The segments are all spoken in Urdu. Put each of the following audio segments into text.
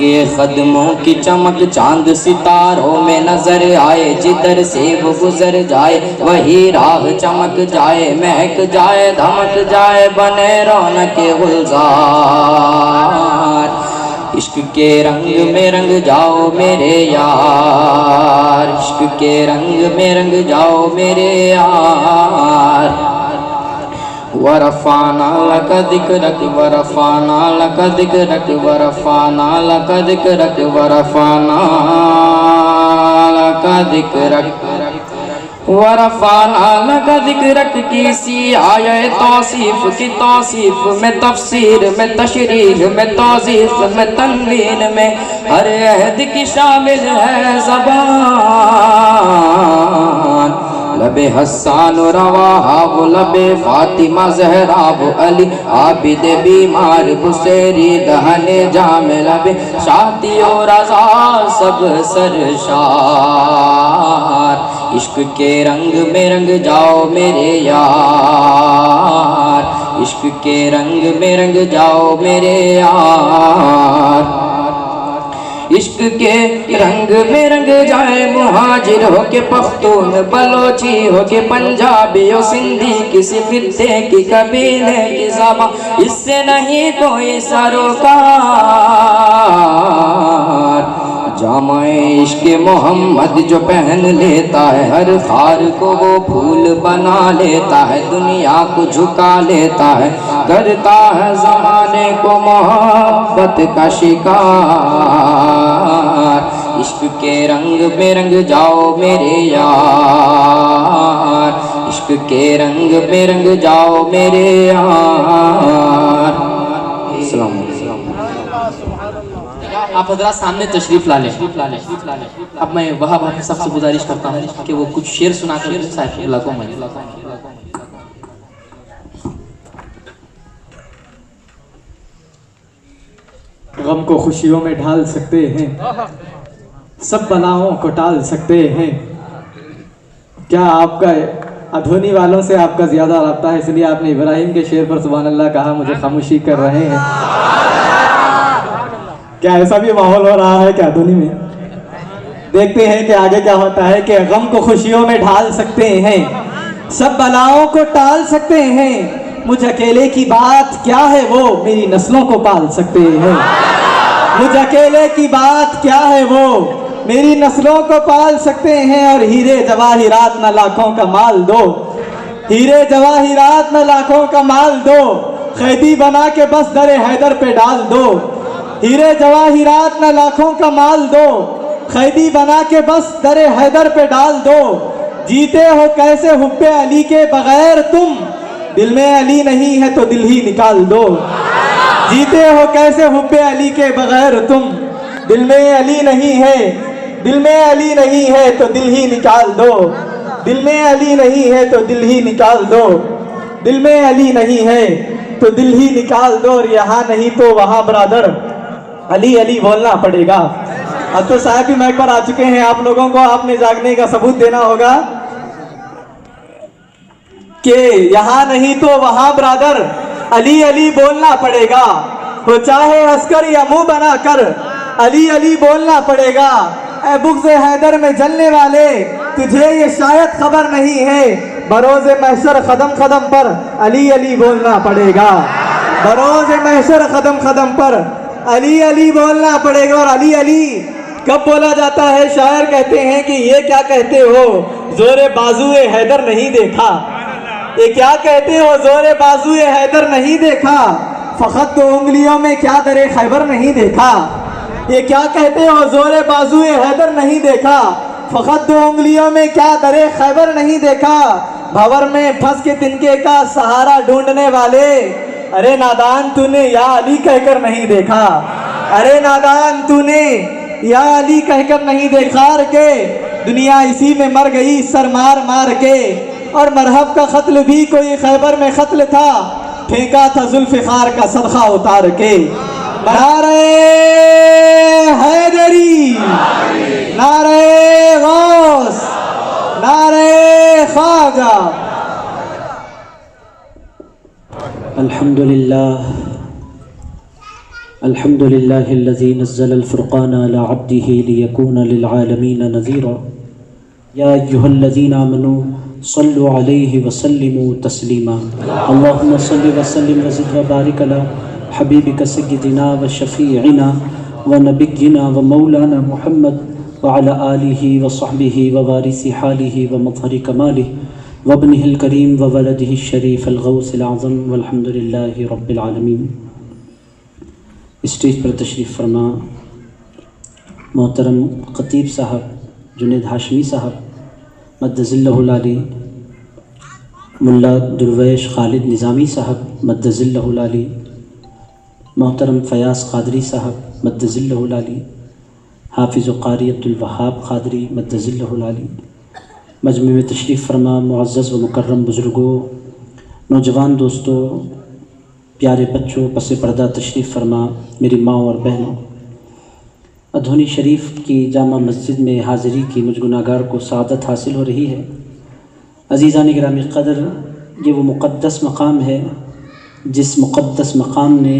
کے قدموں کی چمک چاند ستاروں میں نظر آئے، جدھر سے وہ گزر جائے وہی راہ چمک جائے، مہک جائے دھمک جائے بنے رونق گلزار۔ عشق کے رنگ میں رنگ جاؤ میرے یار، عشق کے رنگ میں رنگ جاؤ میرے یار۔ ورفعنا لك ذكرك ورفعنا لك ذكرك ورفعنا لك ذكرك ورفعنا لك ذكرك ورفعنا لك ذكرك کی سی آیے توصیف کی توصیف میں، تفسیر میں، تشریح میں، توضیح میں، تنوین میں، ہر عہد کی شامل ہے زبان۔ لب حسان و رواحہ وہ لب فاطمہ زہرا وہ علی عابد بیمار بسیری دہن جام لب شاہتی و رضا سب سرشار۔ عشق کے رنگ میں رنگ جاؤ میرے یار، عشق کے رنگ میں رنگ جاؤ میرے یار۔ عشق کے رنگ میں رنگ جائے مہاجر ہو کے پختون، بلوچی ہو کے پنجابی ہو سندھی، کسی خطے کی قبیلے کی زبان، اس سے نہیں کوئی سروکار۔ جامع عشق محمد جو پہن لیتا ہے، ہر خار کو وہ پھول بنا لیتا ہے، دنیا کو جھکا لیتا ہے، کرتا ہے زمانے کو محبت کا شکار۔ عشق کے رنگ میں رنگ جاؤ میرے یار، عشق کے رنگ میں رنگ جاؤ میرے یار۔ السلام علیکم۔ آپ حضرات سامنے تشریف لا لیں۔ اب میں وہاں بھائی صاحب سے گزارش کرتا ہوں کہ وہ کچھ شعر سنا کر صاحب اللہ کو مجھے۔ غم کو خوشیوں میں ڈھال سکتے ہیں، سب بلاؤں کو ٹال سکتے ہیں۔ کیا آپ کا ادھونی والوں سے آپ کا زیادہ رابطہ ہے، اس لیے آپ نے ابراہیم کے شعر پر سبحان اللہ کہا، مجھے خاموشی کر رہے ہیں؟ کیا ایسا بھی ماحول ہو رہا ہے کیا دھونی میں؟ دیکھتے ہیں کہ آگے کیا ہوتا ہے کہ غم کو خوشیوں میں ڈھال سکتے ہیں، سب بلاؤں کو ٹال سکتے ہیں، مجھ اکیلے کی بات کیا ہے وہ میری نسلوں کو پال سکتے ہیں۔ مجھ اکیلے کی بات کیا ہے وہ میری نسلوں کو پال سکتے ہیں، اور ہیرے جواہرات نہ لاکھوں کا مال دو، ہیرے جواہرات نہ لاکھوں کا مال دو، قیدی بنا کے بس در حیدر پہ ڈال دو، ہیرے جواہرات نہ لاکھوں کا مال دو، قیدی بنا کے بس در حیدر پہ ڈال دو۔ جیتے ہو کیسے حب علی کے بغیر تم، دل میں علی نہیں ہے تو دل ہی نکال دو۔ جیتے ہو کیسے حب علی کے بغیر تم، دل میں علی نہیں ہے، دل میں علی نہیں ہے تو دل ہی نکال دو، دل میں علی نہیں ہے تو دل ہی نکال دو، دل میں علی نہیں ہے تو دل ہی نکال دو۔ اور یہاں نہیں تو وہاں برادر علی علی بولنا پڑے گا۔ اب تو صاحب بھی مائک پر آ چکے ہیں، آپ لوگوں کو آپ نے جاگنے کا ثبوت دینا ہوگا کہ یہاں نہیں تو وہاں برادر علی علی بولنا پڑے گا، ہو چاہے عسکر یا منہ بنا کر علی علی بولنا پڑے گا۔ اے بغض حیدر میں جلنے والے تجھے یہ شاید خبر نہیں ہے، بروز محشر قدم قدم پر علی علی بولنا پڑے گا، بروز محشر قدم قدم پر علی علی بولنا پڑے گا۔ اور علی علی کب بولا جاتا ہے؟ شاعر کہتے ہیں کہ یہ کیا کہتے ہو زور بازوئے حیدر نہیں دیکھا، یہ کیا کہتے ہو زور بازوئے حیدر نہیں دیکھا، فقط دو انگلیوں میں کیا در خیبر نہیں دیکھا، یہ کیا کہتے ہو زور بازوئے حیدر نہیں دیکھا، فقط دو انگلیوں میں کیا در خیبر نہیں دیکھا۔ بھور میں پھنس کے تنکے کا سہارا ڈھونڈنے والے، ارے نادان تو نے یا علی کہہ کر نہیں دیکھا، ارے نادان تو نے یا علی کہہ کر نہیں دیکھا کہ دنیا اسی میں مر گئی سر مار مار کے۔ اور مرحب کا قتل بھی کوئی خیبر میں قتل تھا، پھینکا تھا ذوالفقار کا صدقہ اتار کے۔ نعرہ حیدری، نعرہ غوث، نعرہ خواجہ۔ الحمد لله الذي نزل الفرقان على عبده ليكون للعالمين نذيرا يا أيها الذين آمنوا صلوا عليه وسلموا تسليما اللهم صل وسلم وزد وبارك على حبيبك سيدنا وشفيعنا ونبينا ومولانا محمد وعلى آله وصحبه ووارث حاله ومظهر كماله وابنه الكريم وولده الشريف الغوث الأعظم والحمد لله رب العالمين۔ اسٹیج پر تشریف فرما محترم خطیب صاحب جنید ہاشمی صاحب مد ظلہ العالی، ملا درویش خالد نظامی صاحب مد ظلہ العالی، محترم فیاض قادری صاحب مد ظلہ العالی، حافظ و قاری عبدالوہاب قادری مد ظلہ العالی، مجمع میں تشریف فرما معزز و مکرم بزرگوں، نوجوان دوستوں، پیارے بچوں، پس پردہ تشریف فرما میری ماں اور بہنوں، ادھونی شریف کی جامع مسجد میں حاضری کی مجھ گناہگار کو سعادت حاصل ہو رہی ہے۔ عزیزان گرامی قدر، یہ وہ مقدس مقام ہے جس مقدس مقام نے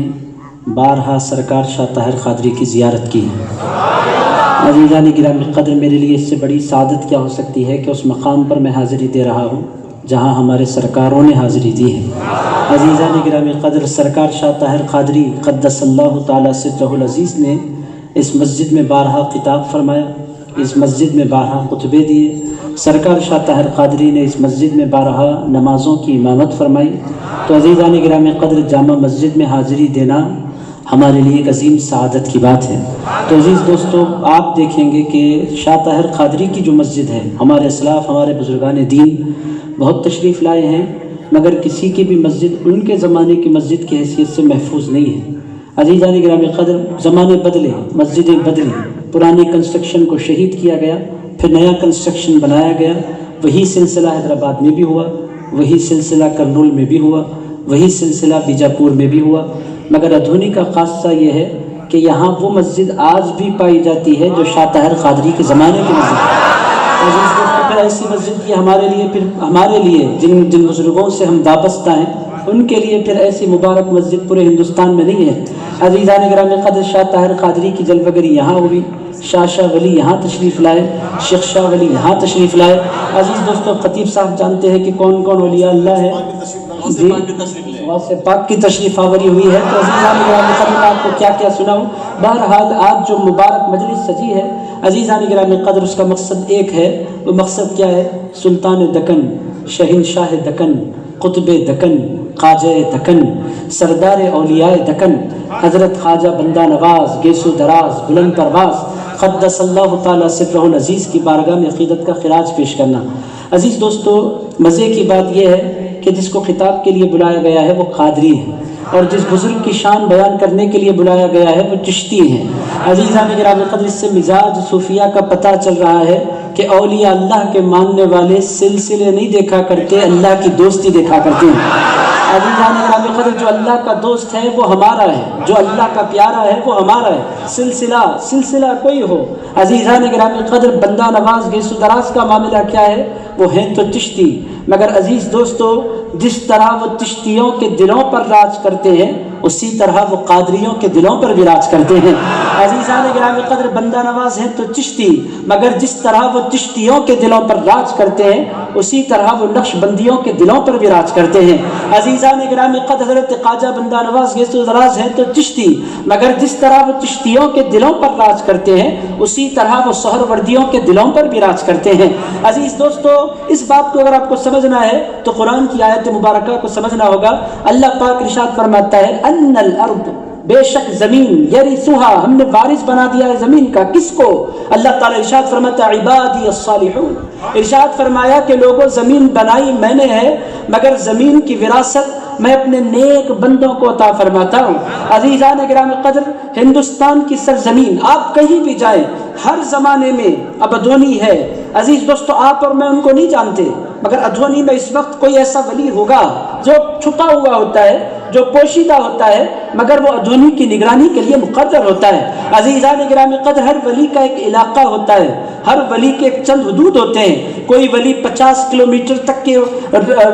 بارہا سرکار شاہ طاہر قادری کی زیارت کی ہے۔ عزیزان گرامی قدر، میرے لیے اس سے بڑی سعادت کیا ہو سکتی ہے کہ اس مقام پر میں حاضری دے رہا ہوں جہاں ہمارے سرکاروں نے حاضری دی ہے۔ عزیزان گرامی قدر، سرکار شاہ طاہر قادری قدس اللہ تعالیٰ سرہ العزیز نے اس مسجد میں بارہا خطاب فرمایا، اس مسجد میں بارہا خطبے دیے، سرکار شاہ طاہر قادری نے اس مسجد میں بارہا نمازوں کی امامت فرمائی۔ تو عزیزان گرامی قدر، جامع مسجد میں حاضری دینا ہمارے لیے ایک عظیم سعادت کی بات ہے۔ تو عزیز دوستو، آپ دیکھیں گے کہ شاہ طاہر قادری کی جو مسجد ہے، ہمارے اسلاف، ہمارے بزرگان دین بہت تشریف لائے ہیں، مگر کسی کی بھی مسجد ان کے زمانے کی مسجد کی حیثیت سے محفوظ نہیں ہے۔ عزیزان گرامی قدر، زمانے بدلے، مسجدیں بدلی، پرانی کنسٹرکشن کو شہید کیا گیا، پھر نیا کنسٹرکشن بنایا گیا۔ وہی سلسلہ حیدرآباد میں بھی ہوا، وہی سلسلہ کرنول میں بھی ہوا، وہی سلسلہ بیجاپور میں بھی ہوا، مگر ادھونی کا خاصہ یہ ہے کہ یہاں وہ مسجد آج بھی پائی جاتی ہے جو شاہ طاہر قادری کے زمانے کی مسجد ہے۔ عزیز دوستو، پھر ایسی مسجد کی ہمارے لیے جن بزرگوں سے ہم وابستہ ہیں، ان کے لیے پھر ایسی مبارک مسجد پورے ہندوستان میں نہیں ہے۔ عزیزان گرامی قدر، شاہ طاہر قادری کی جلوہ گری یہاں ہوئی، شاہ ولی یہاں تشریف لائے، شیخ شاہ ولی یہاں تشریف لائے۔ عزیز دوستو، خطیب صاحب جانتے ہیں کہ کون کون اولیاء اللہ ہے، جی غوث پاک کی تشریف آوری ہوئی ہے۔ تو عزیزان گرامی قدر، آپ کو کیا کیا سناؤں۔ بہرحال آج جو مبارک مجلس سجی ہے، عزیزان گرامی قدر، اس کا مقصد ایک ہے۔ وہ مقصد کیا ہے؟ سلطان دکن، شہنشاہ دکن، قطب دکن، خواجہ دکن، سردار اولیاء دکن، حضرت خواجہ بندہ نواز گیسو دراز بلند پرواز قدس اللہ تعالیٰ سرہ العزیز کی بارگاہ میں عقیدت کا خراج پیش کرنا۔ عزیز دوستو، مزے کی بات یہ ہے کہ جس کو خطاب کے لیے بلایا گیا ہے وہ قادری ہے، اور جس بزرگ کی شان بیان کرنے کے لیے بلایا گیا ہے وہ چشتی ہیں۔ عزیزان گرامی قدر، اس سے مزاج صوفیہ کا پتہ چل رہا ہے کہ اولیاء اللہ کے ماننے والے سلسلے نہیں دیکھا کرتے، اللہ کی دوستی دیکھا کرتے ہیں۔ عزیزان گرامی قدر، جو اللہ کا دوست ہے وہ ہمارا ہے، جو اللہ کا پیارا ہے وہ ہمارا ہے، سلسلہ کوئی ہو۔ عزیزان گرامی قدر، بندہ نواز گیسو دراز کا معاملہ کیا ہے؟ وہ ہیں تو چشتی، مگر عزیز دوستو، جس طرح وہ چشتیوں کے دلوں پر راج کرتے ہیں، اسی طرح وہ قادریوں کے دلوں پر بھی راج کرتے ہیں۔ عزیزان گرامی قدر، بندہ نواز ہیں تو چشتی، مگر جس طرح وہ چشتیوں کے دلوں پر راج کرتے ہیں، اسی طرح وہ نقش بندیوں کے دلوں پر بھی راج کرتے ہیں۔ عزیزان گرامی قدر، حضرت خواجہ بندہ نواز گیسو دراز ہیں تو چشتی، مگر جس طرح وہ چشتیوں کے دلوں پر راج کرتے ہیں، اسی طرح وہ سہروردیوں کے دلوں پر بھی راج کرتے ہیں۔ عزیز دوستو، اس بات کو اگر آپ کو سمجھنا ہے تو قرآن کی آیت مبارکہ کو سمجھنا ہوگا۔ اللہ پاک ارشاد فرماتا ہے، ان الارض، بے شک زمین، یرثھا، ہم نے وارث بنا دیا ہے زمین کا، کس کو؟ اللہ تعالیٰ ارشاد فرماتا ہے، عبادی الصالحون، ارشاد فرمایا کہ لوگوں، زمین بنائی میں نے ہے، مگر زمین کی وراثت میں اپنے نیک بندوں کو عطا فرماتا ہوں۔ عزیزان گرامی قدر، ہندوستان کی سرزمین آپ کہیں بھی جائیں، ہر زمانے میں اب ادھونی ہے۔ عزیز دوستو، آپ اور میں ان کو نہیں جانتے، مگر ادھونی میں اس وقت کوئی ایسا ولی ہوگا جو چھپا ہوا ہوتا ہے، جو پوشیدہ ہوتا ہے مگر وہ ادھونی کی نگرانی کے لیے مقرر ہوتا ہے۔ عزیزان گرامی قدر، ہر ولی کا ایک علاقہ ہوتا ہے، ہر ولی کے ایک چند حدود ہوتے ہیں۔ کوئی ولی 50 کلومیٹر تک کے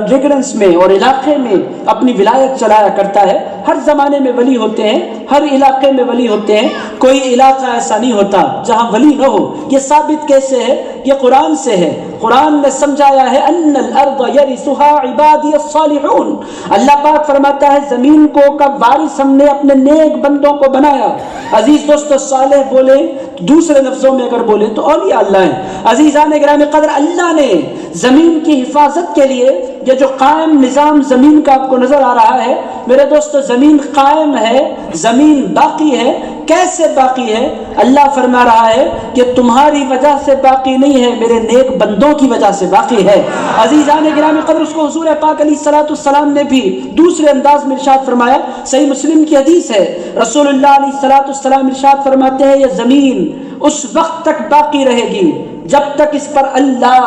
ریگرنس میں اور علاقے میں اپنی ولایت چلایا کرتا ہے۔ ہر زمانے میں ولی ہوتے ہیں، ہر علاقے میں ولی ہوتے ہیں۔ کوئی علاقہ ایسا نہیں ہوتا جہاں ولی نہ ہو۔ یہ ثابت کیسے ہے؟ یہ قرآن سے ہے۔ قرآن نے سمجھایا ہے ان الارض یرثها عبادی الصالحون۔ اللہ پاک فرماتا ہے زمین کو کا وارث ہم نے اپنے نیک بندوں کو بنایا۔ عزیز دوستو، صالح بولے دوسرے لفظوں میں اگر بولے تو اولیاء اللہ ہیں۔ عزیزان گرامی قدر، اللہ نے زمین کی حفاظت کے لیے یہ جو قائم نظام زمین کا آپ کو نظر آ رہا ہے میرے دوستو، زمین قائم ہے، زمین باقی ہے۔ کیسے باقی ہے؟ اللہ فرما رہا ہے کہ تمہاری وجہ سے باقی نہیں ہے، میرے نیک بندوں کی وجہ سے باقی ہے۔ عزیزان گرامی قدر، اس کو حضور پاک علیہ السلام نے بھی دوسرے انداز میں ارشاد فرمایا۔ صحیح مسلم کی حدیث ہے، رسول اللہ علیہ السلام ارشاد فرماتے ہیں یہ زمین اس وقت تک باقی رہے گی جب تک اس پر اللہ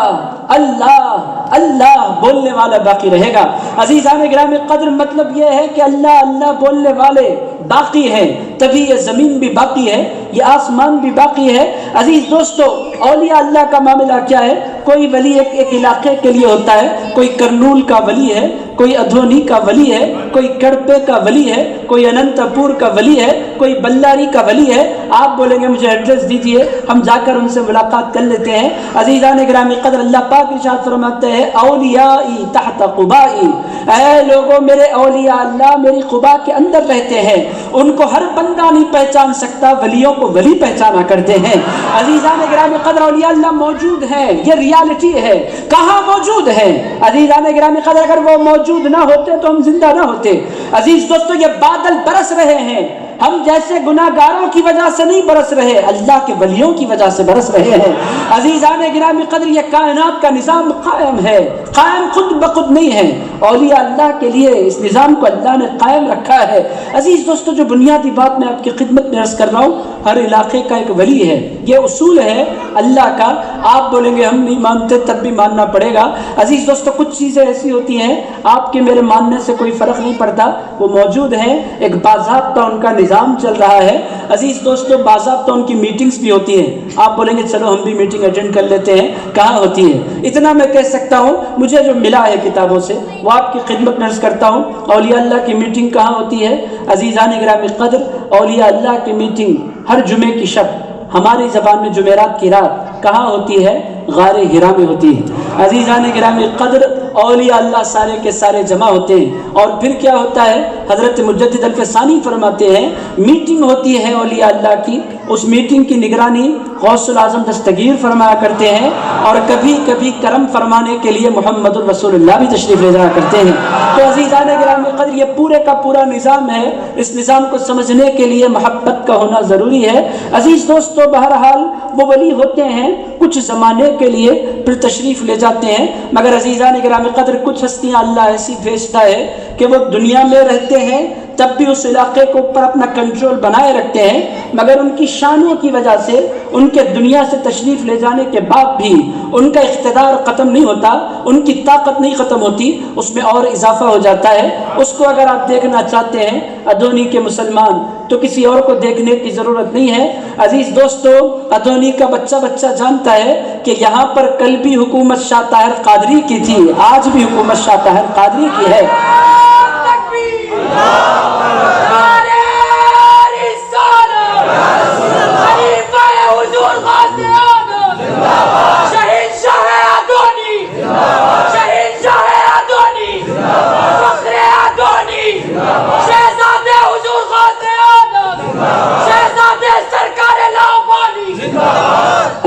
اللہ اللہ بولنے والا باقی رہے گا۔ عزیزان گرامی قدر، مطلب یہ ہے کہ اللہ اللہ بولنے والے باقی ہیں، تبھی یہ زمین بھی باقی ہے، یہ آسمان بھی باقی ہے۔ عزیز دوستو، اولیاء اللہ کا معاملہ کیا ہے؟ کوئی ولی ایک علاقے کے لیے ہوتا ہے، کوئی کرنول کا ولی ہے، کوئی ادھونی کا ولی ہے، کوئی کڑپے کا ولی ہے، کوئی اننت پور کا ولی ہے، کوئی بلاری کا ولی ہے۔ آپ بولیں گے مجھے ایڈریس دیجئے، ہم جا کر ان سے ملاقات کر لیتے ہیں۔ عزیزان گرامی قدر، اللہ پاک ارشاد فرماتے ہیں اولیائی تحت قبائی، اے لوگوں میرے اولیاء اللہ میری قبا کے اندر رہتے ہیں، ان کو ہر بندہ نہیں پہچان سکتا، ولیوں کو ولی پہچانا کرتے ہیں۔ عزیزان گرامی قدر، اولیاء اللہ موجود ہیں، یہ ریالٹی ہے۔ کہاں موجود ہیں؟ عزیزان گرامی قدر، اگر وہ موجود نہ ہوتے تو ہم زندہ نہ ہوتے۔ عزیز دوستو، یہ بادل برس رہے ہیں، ہم جیسے گناہگاروں کی وجہ سے نہیں برس رہے، اللہ کے ولیوں کی وجہ سے برس رہے ہیں۔ عزیزان گرامی قدر، یہ کائنات کا نظام قائم ہے، قائم خود بخود نہیں ہے، اولیاء اللہ کے لیے اس نظام کو اللہ نے قائم رکھا ہے۔ عزیز دوستو، جو بنیادی بات میں آپ کی خدمت میں عرض کر رہا ہوں، ہر علاقے کا ایک ولی ہے، یہ اصول ہے اللہ کا۔ آپ بولیں گے ہم نہیں مانتے، تب بھی ماننا پڑے گا۔ عزیز دوستو، کچھ چیزیں ایسی ہوتی ہیں آپ کے میرے ماننے سے کوئی فرق نہیں پڑتا، وہ موجود ہیں، ایک باضابطہ ان کا نظام چل رہا ہے۔ عزیز دوستو، باضابطہ ان کی میٹنگز بھی ہوتی ہیں۔ آپ بولیں گے چلو ہم بھی میٹنگ اٹینڈ کر لیتے ہیں، کہاں ہوتی ہے؟ اتنا میں کہہ سکتا ہوں، مجھے جو ملا ہے کتابوں سے وہ آپ کی خدمت میں عرض کرتا ہوں۔ اولیاء اللہ کی میٹنگ کہاں ہوتی ہے؟ عزیزان گرامی قدر، اولیاء اللہ کی میٹنگ ہر جمعے کی شب، ہماری زبان میں جمعرات کی رات، کہاں ہوتی ہے؟ غار ہرا میں ہوتی ہے۔ عزیزان گرامی قدر، اولیاء اللہ سارے کے سارے جمع ہوتے ہیں، اور پھر کیا ہوتا ہے؟ حضرت مجدد الفسانی فرماتے ہیں میٹنگ ہوتی ہے اولیاء اللہ کی، اس میٹنگ کی نگرانی غوث العظم دستگیر فرمایا کرتے ہیں، اور کبھی کبھی کرم فرمانے کے لیے محمد الرسول اللہ بھی تشریف لے جایا کرتے ہیں۔ تو عزیزان گرامی قدر، یہ پورے کا پورا نظام ہے، اس نظام کو سمجھنے کے لیے محبت کا ہونا ضروری ہے۔ عزیز دوستو، بہرحال وہ ولی ہوتے ہیں کچھ زمانے کے لیے، پھر تشریف لے جاتے ہیں، مگر عزیزان گرامی قدر کچھ ہستیاں اللہ ایسی بھیجتا ہے کہ وہ دنیا میں رہتے ہیں تب بھی اس علاقے کے اوپر اپنا کنٹرول بنائے رکھتے ہیں، مگر ان کی شانوں کی وجہ سے، ان کے دنیا سے تشریف لے جانے کے بعد بھی ان کا اقتدار ختم نہیں ہوتا، ان کی طاقت نہیں ختم ہوتی، اس میں اور اضافہ ہو جاتا ہے۔ اس کو اگر آپ دیکھنا چاہتے ہیں ادونی کے مسلمان، تو کسی اور کو دیکھنے کی ضرورت نہیں ہے۔ عزیز دوستو، ادونی کا بچہ جانتا ہے کہ یہاں پر کل بھی حکومت شاہ طاہر قادری کی تھی، آج بھی حکومت شاہ طاہر قادری کی ہے۔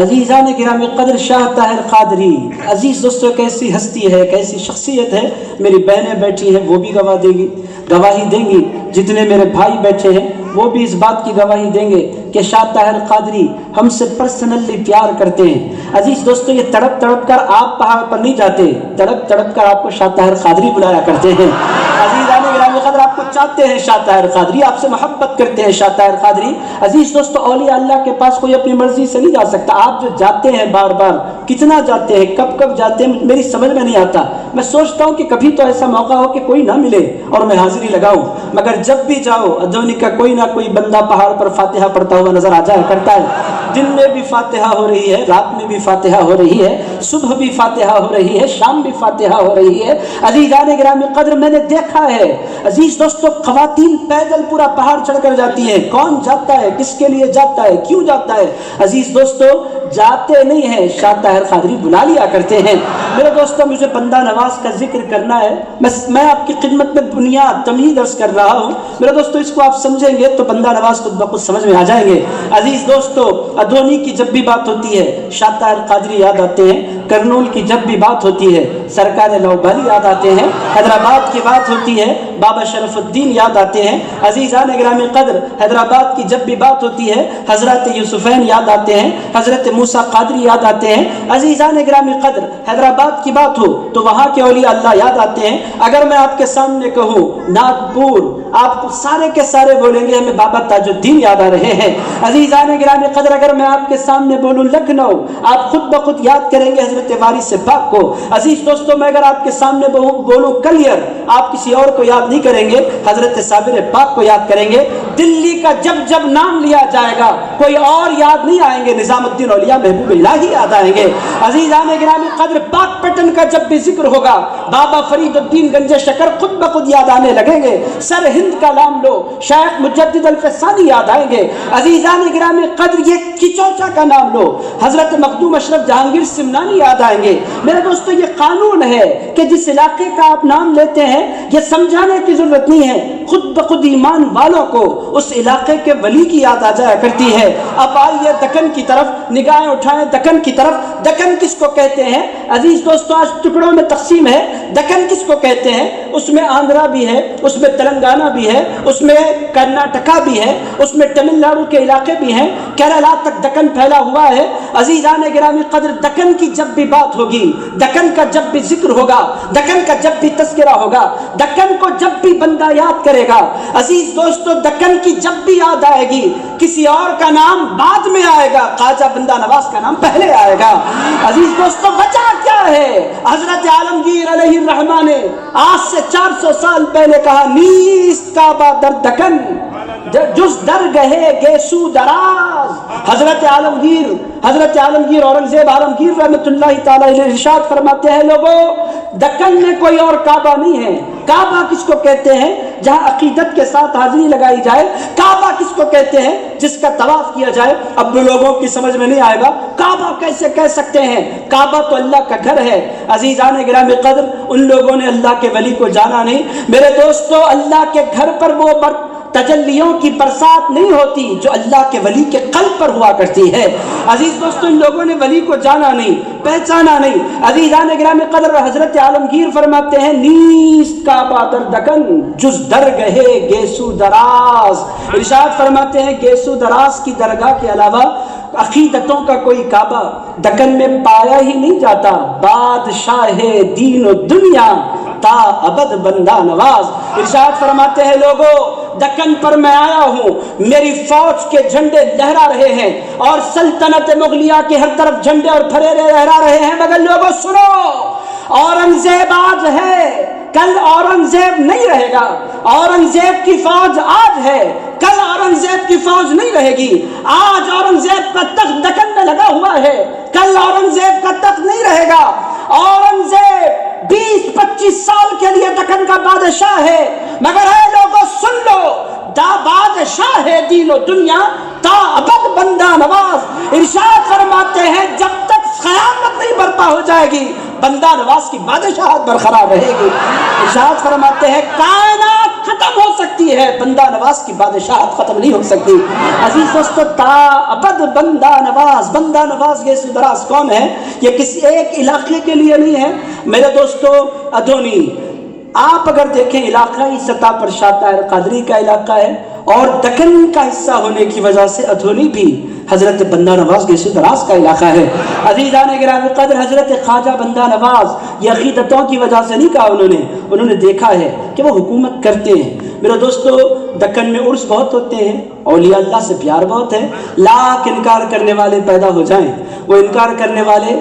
عزیزان گرامی قدر، شاہ طاہر قادری، عزیز دوستو، ایک ایسی ہستی ہے، ایک ایسی شخصیت ہے، میری بہنیں بیٹھی ہیں وہ بھی گواہی دیں گی، جتنے میرے بھائی بیٹھے ہیں وہ بھی اس بات کی گواہی دیں گے کہ شاہ طاہر قادری ہم سے پرسنلی پیار کرتے ہیں۔ عزیز دوستو، یہ تڑپ تڑپ کر آپ پہاڑ پر نہیں جاتے، تڑپ تڑپ کر آپ کو شاہ طاہر قادری بلایا کرتے ہیں۔ عزیزان گرامی قدر، آپ کو چاہتے ہیں شاہ طاہر قادری، آپ سے محبت کرتے ہیں شاہ طاہر قادری۔ عزیز دوستو، اولیاء اللہ کے پاس کوئی اپنی مرضی سے نہیں جا سکتا۔ آپ جو جاتے ہیں بار بار، کتنا جاتے ہیں، کب کب جاتے ہیں، میری سمجھ میں نہیں آتا۔ میں سوچتا ہوں کہ کبھی تو ایسا موقع ہو کہ کوئی نہ ملے اور میں حاضری لگاؤں، مگر جب بھی جاؤ ادھونی کا کوئی نہ کوئی بندہ پہاڑ پر فاتحہ پڑھتا ہوا نظر آ جایا کرتا ہے۔ دن میں بھی فاتحہ ہو رہی ہے، رات میں بھی فاتحہ ہو رہی ہے، صبح بھی فاتحہ ہو رہی ہے، شام بھی فاتحہ ہو رہی ہے۔ عزیزان گرامی قدر، میں نے دیکھا ہے عزیز دوستو، خواتین پیدل پورا پہاڑ چڑھ کر جاتی ہیں۔ کون جاتا ہے، کس کے لیے جاتا ہے، کیوں جاتا ہے؟ عزیز دوستو، جاتے نہیں ہیں، شاہ طاہر قادری بلا لیا کرتے ہیں۔ میرے دوستو، مجھے بندہ نواز کا ذکر کرنا ہے، میں آپ کی خدمت میں بنیاد تمہید عرض کر رہا ہوں۔ میرے دوستو، اس کو آپ سمجھیں گے تو بندہ نواز خود بخود سمجھ میں آ جائیں گے۔ عزیز دوستو، ادھونی کی جب بھی بات ہوتی ہے شاہ طاہر قادری یاد آتے ہیں، کرنول کی جب بھی بات ہوتی ہے سرکار لوبالی یاد آتے ہیں، حیدرآباد کی بات ہوتی ہے بابا شرف الدین یاد آتے ہیں۔ عزیزان گرامی قدر، حیدرآباد کی جب بھی بات ہوتی ہے حضرت یوسفین یاد آتے ہیں، حضرت موسیٰ قادری یاد آتے ہیں۔ عزیزان گرامی قدر، حیدرآباد کی بات ہو تو وہاں کے اولیاء اللہ یاد آتے ہیں۔ اگر میں آپ کے سامنے کہوں ناگپور، آپ سارے کے سارے بولیں گے ہمیں بابا تاج الدین یاد آ رہے ہیں۔ عزیزان گرامی قدر، اگر میں آپ کے سامنے بولوں لکھنؤ، آپ خود بخود یاد کریں گے حضرت وارث پاک کو۔ عزیز دوستوں، میں اگر آپ کے سامنے بولوں کلیر، آپ کسی اور کو یاد نہیں کریں گے، حضرت صابر پاک کو یاد کریں گے۔ دلی کا جب جب نام لیا جائے گا کوئی اور یاد نہیں آئیں گے، نظام الدین اولیاء محبوب اللہ ہی یاد آئیں گے۔ عزیزان گرامی قدر، پاک پٹن کا جب بھی ذکر ہوگا بابا فرید الدین گنج شکر خود بخود یاد آنے لگیں گے۔ سر ہند کا نام لو، شیخ مجدد الفسانی یاد آئیں گے۔ عزیزان گرامی قدر، یہ کچوچا کا نام لو، حضرت مخدوم اشرف جہانگیر سمنانی یاد آئیں گے۔ میرے دوستو، یہ قانون ہے کہ جس علاقے کا آپ نام لیتے ہیں یہ سمجھانے کی ضرورت نہیں ہے، خود بخود ایمان والوں کو اس علاقے کے ولی کی یاد آ جایا کرتی ہے۔ اب آئیے دکن کی طرف نگاہیں اٹھائیں، دکن کی طرف۔ دکن کس کو کہتے ہیں عزیز دوستو؟ آج ٹکڑوں میں تقسیم ہے۔ دکن کس کو کہتے ہیں؟ اس میں آندھرا بھی ہے، اس میں تلنگانہ بھی ہے، اس میں کرناٹکا بھی ہے، اس میں تمل ناڈو کے علاقے بھی ہیں، کیرلا تک دکن پھیلا ہوا ہے۔ عزیزان گرامی قدر، دکن کی جب بھی بات ہوگی، دکن کا جب بھی ذکر ہوگا، دکن کا جب بھی تذکرہ ہوگا، دکن کو جب بھی بندہ یاد کرے گا، عزیز دوستو، دکن کی جب بھی یاد آئے گی کسی اور کا نام بعد میں آئے گا، خواجہ بندہ نواز کا نام پہلے آئے گا۔ عزیز دوستو، وجہ کیا ہے؟ حضرت عالمگیر علیہ الرحمہ نے آج سے 400 سال پہلے کہا، نیست کعبہ در دکن جز درگہے گیسو دراز۔ حضرت عالمگیر اورنگزیب عالمگیر رحمت اللہ تعالی علیہ ارشاد فرماتے ہیں، لوگوں دکن میں کوئی اور کعبہ نہیں ہے۔ کعبہ کس کو کہتے ہیں؟ جہاں عقیدت کے ساتھ حاضری لگائی جائے۔ کعبہ کس کو کہتے ہیں؟ جس کا طواف کیا جائے۔ اب لوگوں کی سمجھ میں نہیں آئے گا کعبہ کیسے کہہ سکتے ہیں، کعبہ تو اللہ کا گھر ہے۔ عزیزان گرامی قدر، ان لوگوں نے اللہ کے ولی کو جانا نہیں۔ میرے دوستو، اللہ کے گھر پر وہ تجلیوں کی برسات نہیں ہوتی جو اللہ کے ولی کے قلب پر ہوا کرتی ہے۔ عزیز دوستو، ان لوگوں نے ولی کو جانا نہیں، پہچانا نہیں۔ عزیزان گرامی قدر، حضرت عالمگیر فرماتے ہیں، نیست کعبہ در دکن جز درگہے گیسو دراز۔ ارشاد فرماتے ہیں، گیسو دراز کی درگاہ کے علاوہ عقیدتوں کا کوئی کعبہ دکن میں پایا ہی نہیں جاتا۔ بادشاہ دین و دنیا تا ابد بندہ نواز۔ ارشاد فرماتے ہیں، لوگوں دکن پر میں آیا ہوں، میری فوج کے جھنڈے لہرا رہے ہیں اور سلطنت مغلیہ کے ہر طرف جھنڈے اور پھریرے لہرا رہے ہیں، مگر لوگوں سنو، اورنگزیب آج ہے، کل اورنگزیب نہیں رہے گا۔ اورنگزیب کی فوج آج ہے، کل اورنگزیب کی فوج نہیں رہے گی۔ آج اورنگزیب کا تخت دکن میں لگا ہوا ہے، کل اورنگزیب کا تخت نہیں رہے گا۔ اورنگزیب 20-25 سال کے لیے دکن کا بادشاہ ہے، مگر اے لوگوں سن لو، بادشاہ ہے دین و دنیا تا ابد بندہ نواز۔ ارشاد فرماتے ہیں، جب تک قیامت نہیں برپا ہو جائے گی بندہ نواز کی بادشاہت برقرار رہے گی۔ ارشاد فرماتے ہیں، کائنات ختم ہو سکتی ہے، بندہ نواز کی بادشاہت ختم نہیں ہو سکتی۔ عزیز دوستو، تا ابد بندہ نواز۔ بندہ نواز یہ دراز کون ہے؟ یہ کسی ایک علاقے کے لیے نہیں ہے میرے دوستو۔ ادھونی آپ اگر دیکھیں علاقائی سطح پر شاہ طاہر قادری کا علاقہ ہے، اور دکن کا حصہ ہونے کی وجہ سے ادھونی بھی حضرت بندہ نواز گیسو دراز کا علاقہ ہے۔ عزیزان گرامی قدر، حضرت خواجہ بندہ نواز یہ عقیدتوں کی وجہ سے نہیں کہا، انہوں نے دیکھا ہے کہ وہ حکومت کرتے ہیں، میرے دوستو دکن میں عرس بہت ہوتے ہیں، اولیاء اللہ سے پیار بہت ہے، لاکھ انکار کرنے والے پیدا ہو جائیں، وہ انکار کرنے والے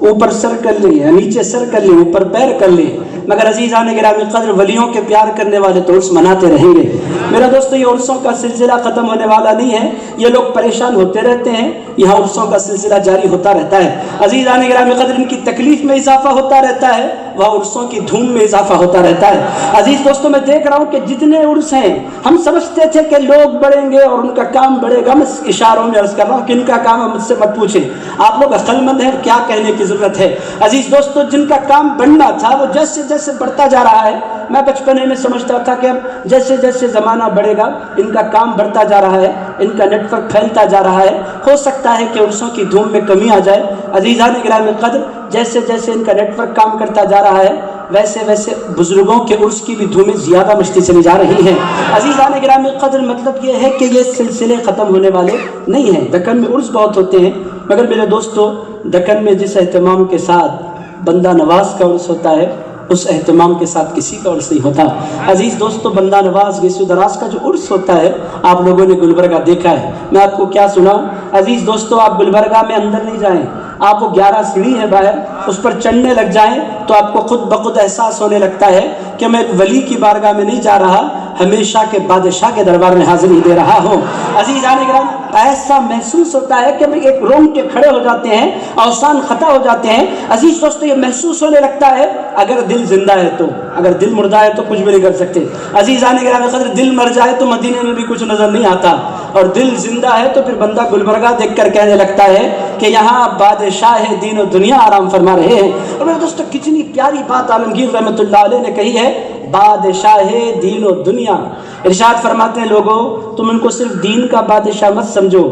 اوپر سر کر لیں یا نیچے سر کر لیں، اوپر پیر کر لیں، مگر عزیزان گرامی قدر ولیوں کے پیار کرنے والے تو عرس مناتے رہیں گے۔ میرا دوستو یہ عرسوں کا سلسلہ ختم ہونے والا نہیں ہے، یہ لوگ پریشان ہوتے رہتے ہیں، یہاں عرسوں کا سلسلہ جاری ہوتا رہتا ہے۔ عزیزان گرامی قدر ان کی تکلیف میں اضافہ ہوتا رہتا ہے، وہاں عرسوں کی دھوم میں اضافہ ہوتا رہتا ہے۔ عزیز دوستو میں دیکھ رہا ہوں کہ جتنے عرس ہیں، ہم سمجھتے تھے کہ لوگ بڑھیں گے اور ان کا کام بڑھے گا، میں اشاروں میں عرض کر رہا ہوں کہ ان کا کام ہے، مجھ سے مت پوچھیں، آپ لوگ عقل مند ہیں، کیا کہنے کی ضرورت ہے۔ عزیز دوستو جن کا کام بڑھنا تھا وہ جیسے جیسے بڑھتا جا رہا ہے، میں بچپنے میں سمجھتا تھا کہ اب جیسے جیسے زمانہ بڑھے گا ان کا کام بڑھتا جا رہا ہے، ان کا نیٹ ورک پھیلتا جا رہا ہے، ہو سکتا ہے کہ عرسوں کی دھوم میں کمی آ جائے۔ عزیزان گرامی قدر جیسے جیسے ان کا نیٹ ورک کام کرتا جا رہا ہے ویسے ویسے بزرگوں کے عرس کی بھی دھومیں زیادہ مچتی چلی جا رہی ہیں۔ عزیزان گرامی قدر مطلب یہ ہے کہ یہ سلسلے ختم ہونے والے نہیں ہیں۔ دکن میں عرس بہت ہوتے ہیں، مگر میرے دوستو دکن میں جس اہتمام کے ساتھ بندہ نواز کا عرس ہوتا ہے اس اہتمام کے ساتھ کسی کا عرس نہیں ہوتا۔ عزیز دوستو بندہ نواز گیسو دراز کا جو عرس ہوتا ہے آپ لوگوں نے گلبرگہ دیکھا ہے، میں آپ کو کیا سناؤں۔ عزیز دوستو آپ گلبرگہ میں اندر نہیں جائیں، آپ وہ 11 سیڑھی ہے باہر اس پر چڑھنے لگ جائیں تو آپ کو خود بخود احساس ہونے لگتا ہے کہ میں ایک ولی کی بارگاہ میں نہیں جا رہا، ہمیشہ کے بادشاہ کے دربار میں حاضری دے رہا ہوں۔ عزیزان کرام ایسا محسوس ہوتا ہے کہ میں ایک رونگ کے کھڑے ہو جاتے ہیں، اوسان خطا ہو جاتے ہیں۔ عزیز دوستو یہ محسوس ہونے لگتا ہے اگر دل زندہ ہے تو، اگر دل مردہ ہے تو کچھ بھی نہیں کر سکتے۔ عزیزان کرام قدر دل مر جائے تو مدینے میں بھی کچھ نظر نہیں آتا، اور دل زندہ ہے تو پھر بندہ گلبرگہ دیکھ کر کہنے لگتا ہے کہ یہاں بادشاہ دین و دنیا آرام فرما رہے ہیں۔ اور میرے دوستو کتنی پیاری بات عالمگیر رحمۃ اللہ علیہ نے کہی ہے، بادشاہ دین و دنیا۔ ارشاد فرماتے ہیں لوگوں تم ان کو صرف دین کا بادشاہ مت سمجھو،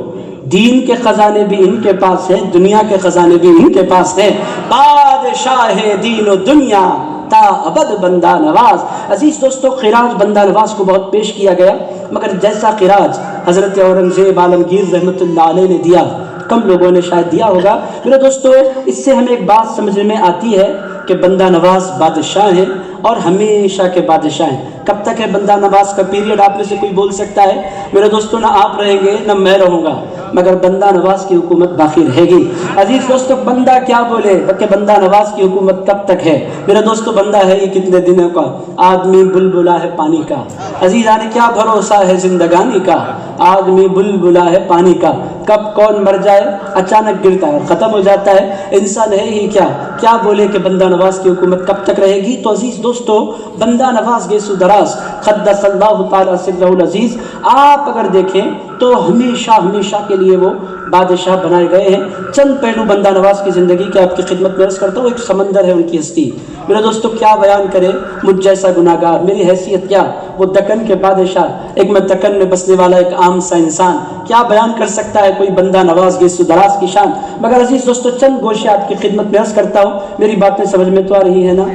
دین کے خزانے بھی ان کے پاس ہیں، دنیا کے خزانے بھی ان کے پاس ہیں۔ بادشاہ دین و دنیا تا ابد بندہ نواز۔ عزیز دوستو خراج بندہ نواز کو بہت پیش کیا گیا، مگر جیسا خراج حضرت اورنگزیب عالمگیر رحمۃ اللہ علیہ نے دیا کم لوگوں نے شاید دیا ہوگا۔ میرے دوستو اس سے ہمیں ایک بات سمجھ میں آتی ہے کہ بندہ نواز بادشاہ ہیں اور ہمیشہ کے بادشاہ ہیں۔ کب تک ہے بندہ نواز کا پیریڈ آپ میں سے کوئی بول سکتا ہے؟ میرے دوستو نہ آپ رہیں گے نہ میں رہوں گا، مگر بندہ نواز کی حکومت باقی رہے گی۔ عزیز دوستو بندہ کیا بولے کہ بندہ نواز کی حکومت کب تک ہے؟ میرے دوستو بندہ ہے یہ کتنے دنوں کا، آدمی بلبلا ہے پانی کا۔ عزیزان کیا بھروسہ ہے زندگانی کا، آدمی بلبلا ہے پانی کا، کب کون مر جائے اچانک گرتا ہے ختم ہو جاتا ہے، انسان ہے ہی کیا بولے کہ بندہ نواز کی حکومت کب تک رہے گی؟ تو عزیز دوستو بندہ نواز گیسو دراز قدس اللہ تعالی سرہ العزیز آپ اگر دیکھیں تو ہمیشہ کے لیے وہ بادشاہ بنائے گئے ہیں۔ چند پہلو بندہ نواز کی زندگی کے آپ کی خدمت میں عرض کرتا ہوں۔ ایک سمندر ہے ان کی ہستی، میرے دوستو کیا بیان کرے مجھ جیسا گناہگار، میری حیثیت کیا، وہ دکن کے بادشاہ، ایک میں دکن میں بسنے والا ایک عام سا انسان، کیا بیان کر سکتا ہے کوئی بندہ نواز گیسو دراز کی شان؟ مگر عزیز دوستو چند گوشے آپ کی خدمت میں عرض کرتا ہوں، میری باتیں سمجھ میں تو آ رہی ہے نا؟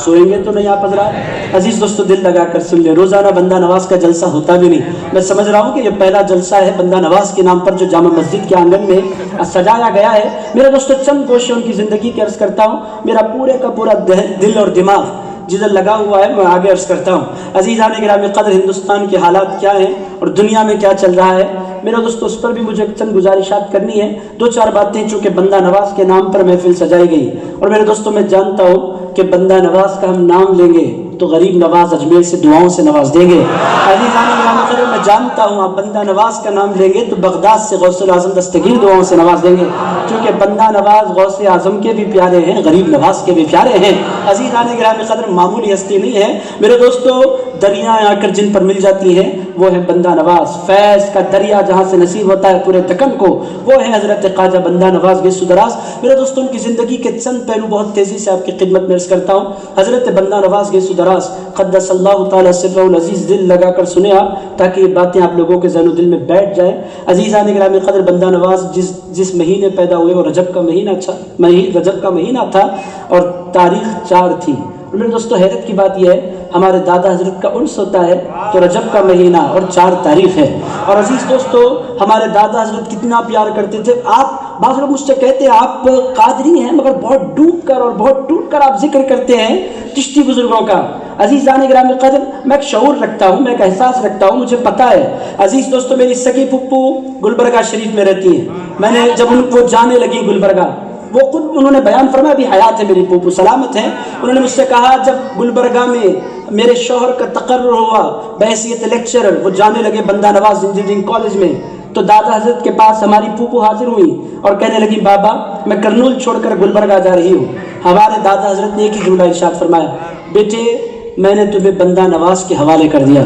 سوئیں گے تو نہیں آپ حضرات؟ عزیز دوستو دل لگا کر سن لیں، روزانہ بندہ نواز کا جلسہ ہوتا بھی نہیں، میں سمجھ رہا ہوں کہ یہ پہلا جلسہ ہے بندہ نواز کے نام پر جو جامع مسجد کے آنگن میں سجایا گیا ہے۔ میرے دوستو چند گوشے ان کی زندگی کے عرض کرتا ہوں، میرا پورے کا پورا دل اور دماغ جدھر لگا ہوا ہے میں آگے عرض کرتا ہوں۔ عزیزان گرامی قدر ہندوستان کے حالات کیا ہیں اور دنیا میں کیا چل رہا ہے، میرے دوستو اس پر بھی مجھے چند گزارشات کرنی ہے، دو چار باتیں چونکہ بندہ نواز کے نام پر محفل سجائی گئی، اور میرے دوستو میں جانتا ہوں کہ بندہ نواز کا ہم نام لیں گے تو غریب نواز اجمیر سے دعاؤں سے نواز دیں گے۔ عزیزان گرامی قدر میں جانتا ہوں آپ بندہ نواز کا نام لیں گے تو بغداد سے غوث الاعظم دستگیر دعاؤں سے نواز دیں گے، کیونکہ بندہ نواز غوث اعظم کے بھی پیارے ہیں، غریب نواز کے بھی پیارے ہیں۔ عزیزان گرامی قدر معمولی ہستی نہیں ہے میرے دوستو، دریائیں آ کر جن پر مل جاتی ہیں وہ ہے بندہ نواز۔ فیض کا دریا جہاں سے نصیب ہوتا ہے پورے دکن کو وہ ہے حضرت خواجہ بندہ نواز گیسو دراز۔ میرے دوستو ان کی زندگی کے چند پہلو بہت تیزی سے آپ کی خدمت میں عرض کرتا ہوں۔ حضرت بندہ نواز گیسو دراز قدس اللہ تعالی سرہ العزیز دل لگا کر سنے آپ تاکہ یہ باتیں آپ لوگوں کے ذہن و دل میں بیٹھ جائیں۔ عزیزان گرامی قدر بندہ نواز جس مہینے پیدا ہوئے وہ رجب کا مہینہ تھا اور تاریخ 4 تھی۔ میرے دوستو حیرت کی بات یہ ہے ہمارے دادا حضرت کا عرس ہوتا ہے تو رجب کا مہینہ اور 4 تاریخ ہے، اور عزیز دوستو ہمارے دادا حضرت کتنا پیار کرتے تھے۔ آپ بعض لوگ مجھ سے کہتے ہیں آپ قادری ہیں مگر بہت ڈوب کر اور بہت ٹوٹ کر آپ ذکر کرتے ہیں چشتی بزرگوں کا، عزیزان گرامی قدر، میں ایک شعور رکھتا ہوں، میں ایک احساس رکھتا ہوں، مجھے پتہ ہے عزیز دوستو میری سگی پھپھو گلبرگہ شریف میں رہتی ہیں. میں نے جب ان کو جانے لگی گلبرگہ، وہ خود انہوں نے بیان فرمایا، ابھی حیات ہے میری پھپھو، سلامت ہیں. انہوں نے مجھ سے کہا جب گلبرگہ میں میرے شوہر کا تقرر ہوا بحیثیت لیکچرر، وہ جانے لگے بندہ نواز انجینئرنگ کالج میں، تو دادا حضرت کے پاس ہماری پھوپھو حاضر ہوئی اور کہنے لگی بابا میں کرنول چھوڑ کر گلبرگہ جا رہی ہوں. ہمارے دادا حضرت نے ایک ہی جملہ ارشاد فرمایا، بیٹے میں نے تمہیں بندہ نواز کے حوالے کر دیا.